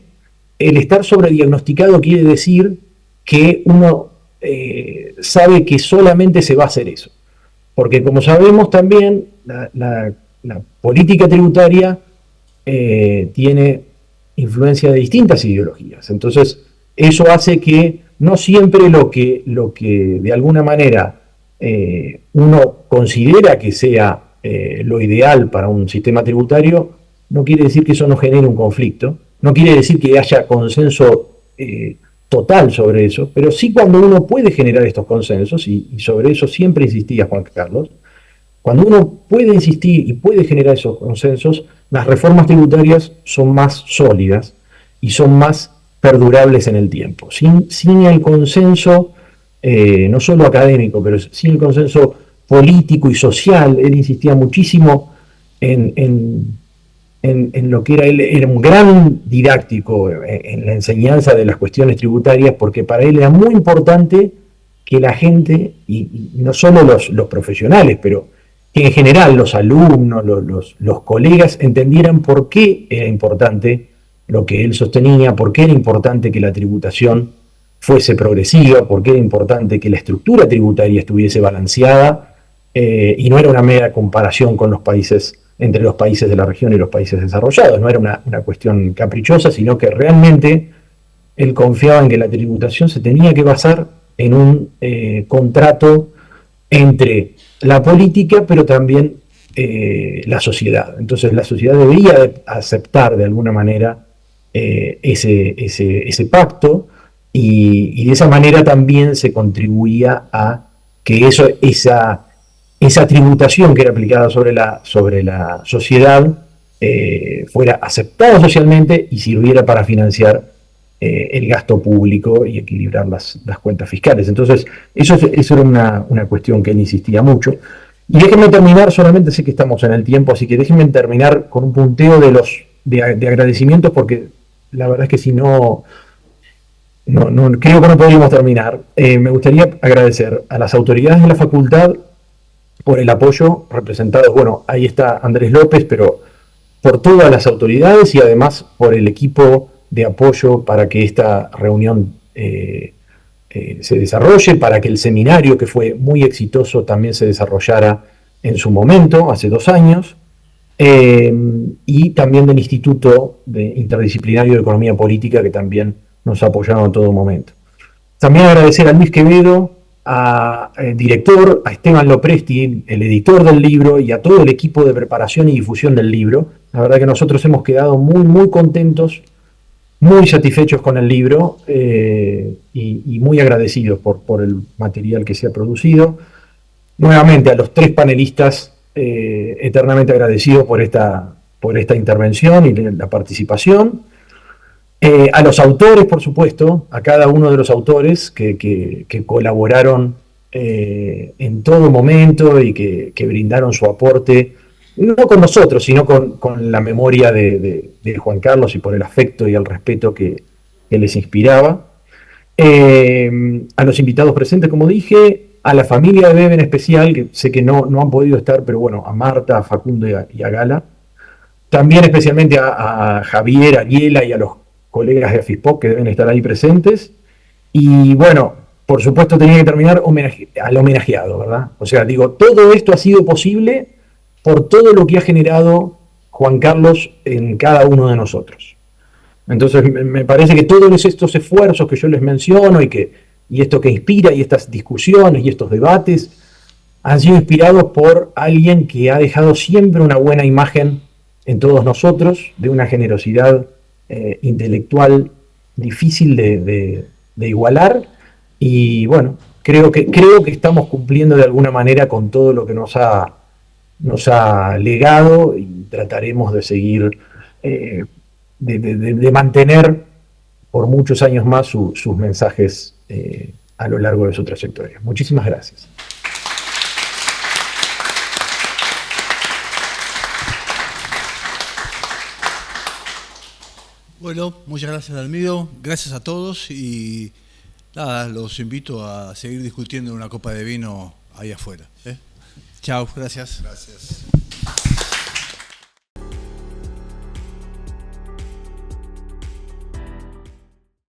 el estar sobrediagnosticado quiere decir que uno sabe que solamente se va a hacer eso. Porque como sabemos también, la política tributaria tiene influencia de distintas ideologías. Entonces, eso hace que no siempre lo que de alguna manera uno considera que sea lo ideal para un sistema tributario, no quiere decir que eso no genere un conflicto, no quiere decir que haya consenso total sobre eso, pero sí cuando uno puede generar estos consensos, y sobre eso siempre insistía Juan Carlos, cuando uno puede insistir y puede generar esos consensos, las reformas tributarias son más sólidas y son más perdurables en el tiempo. Sin el consenso, no solo académico, pero sin el consenso político y social, él insistía muchísimo en lo que él era un gran didáctico en la enseñanza de las cuestiones tributarias, porque para él era muy importante que la gente, y no solo los profesionales, pero que en general los alumnos, los colegas entendieran por qué era importante lo que él sostenía, por qué era importante que la tributación fuese progresiva, por qué era importante que la estructura tributaria estuviese balanceada y no era una mera comparación con los países, entre los países de la región y los países desarrollados, no era una cuestión caprichosa, sino que realmente él confiaba en que la tributación se tenía que basar en un contrato entre la política, pero también la sociedad. Entonces la sociedad debería de aceptar de alguna manera ese pacto, y de esa manera también se contribuía a que esa tributación que era aplicada sobre la sociedad fuera aceptada socialmente y sirviera para financiar el gasto público y equilibrar las cuentas fiscales. Entonces, eso era una cuestión que él insistía mucho. Y déjenme terminar, solamente sé que estamos en el tiempo, así que déjenme terminar con un punteo de agradecimientos, porque la verdad es que si no creo que no podríamos terminar. Me gustaría agradecer a las autoridades de la facultad por el apoyo, representados, bueno, ahí está Andrés López, pero por todas las autoridades y además por el equipo de apoyo para que esta reunión se desarrolle, para que el seminario, que fue muy exitoso, también se desarrollara en su momento, hace 2 años, y también del Instituto Interdisciplinario de Economía Política, que también nos ha apoyado en todo momento. También agradecer a Luis Quevedo, al director, a Esteban Lopresti, el editor del libro, y a todo el equipo de preparación y difusión del libro. La verdad que nosotros hemos quedado muy, muy contentos, muy satisfechos con el libro y muy agradecidos por el material que se ha producido. Nuevamente a los 3 panelistas, eternamente agradecidos por esta intervención y la participación. A los autores, por supuesto, a cada uno de los autores que colaboraron en todo momento y que brindaron su aporte, no con nosotros, sino con la memoria de Juan Carlos y por el afecto y el respeto que les inspiraba. A los invitados presentes, como dije, a la familia de Bebe en especial, que sé que no han podido estar, pero bueno, a Marta, a Facundo y a Gala. También especialmente a Javier, a Giela y a los colegas de AFISPOC que deben estar ahí presentes. Y bueno, por supuesto tenía que terminar al homenajeado, ¿verdad? O sea, digo, todo esto ha sido posible por todo lo que ha generado Juan Carlos en cada uno de nosotros. Entonces me parece que todos estos esfuerzos que yo les menciono y esto que inspira y estas discusiones y estos debates han sido inspirados por alguien que ha dejado siempre una buena imagen en todos nosotros, de una generosidad intelectual difícil de igualar, y bueno, creo que estamos cumpliendo de alguna manera con todo lo que nos ha legado, y trataremos de seguir de mantener por muchos años más sus mensajes a lo largo de su trayectoria. Muchísimas gracias. Bueno, muchas gracias, Dalmiro, gracias a todos, y nada, los invito a seguir discutiendo en una copa de vino ahí afuera. Chao, gracias. Gracias.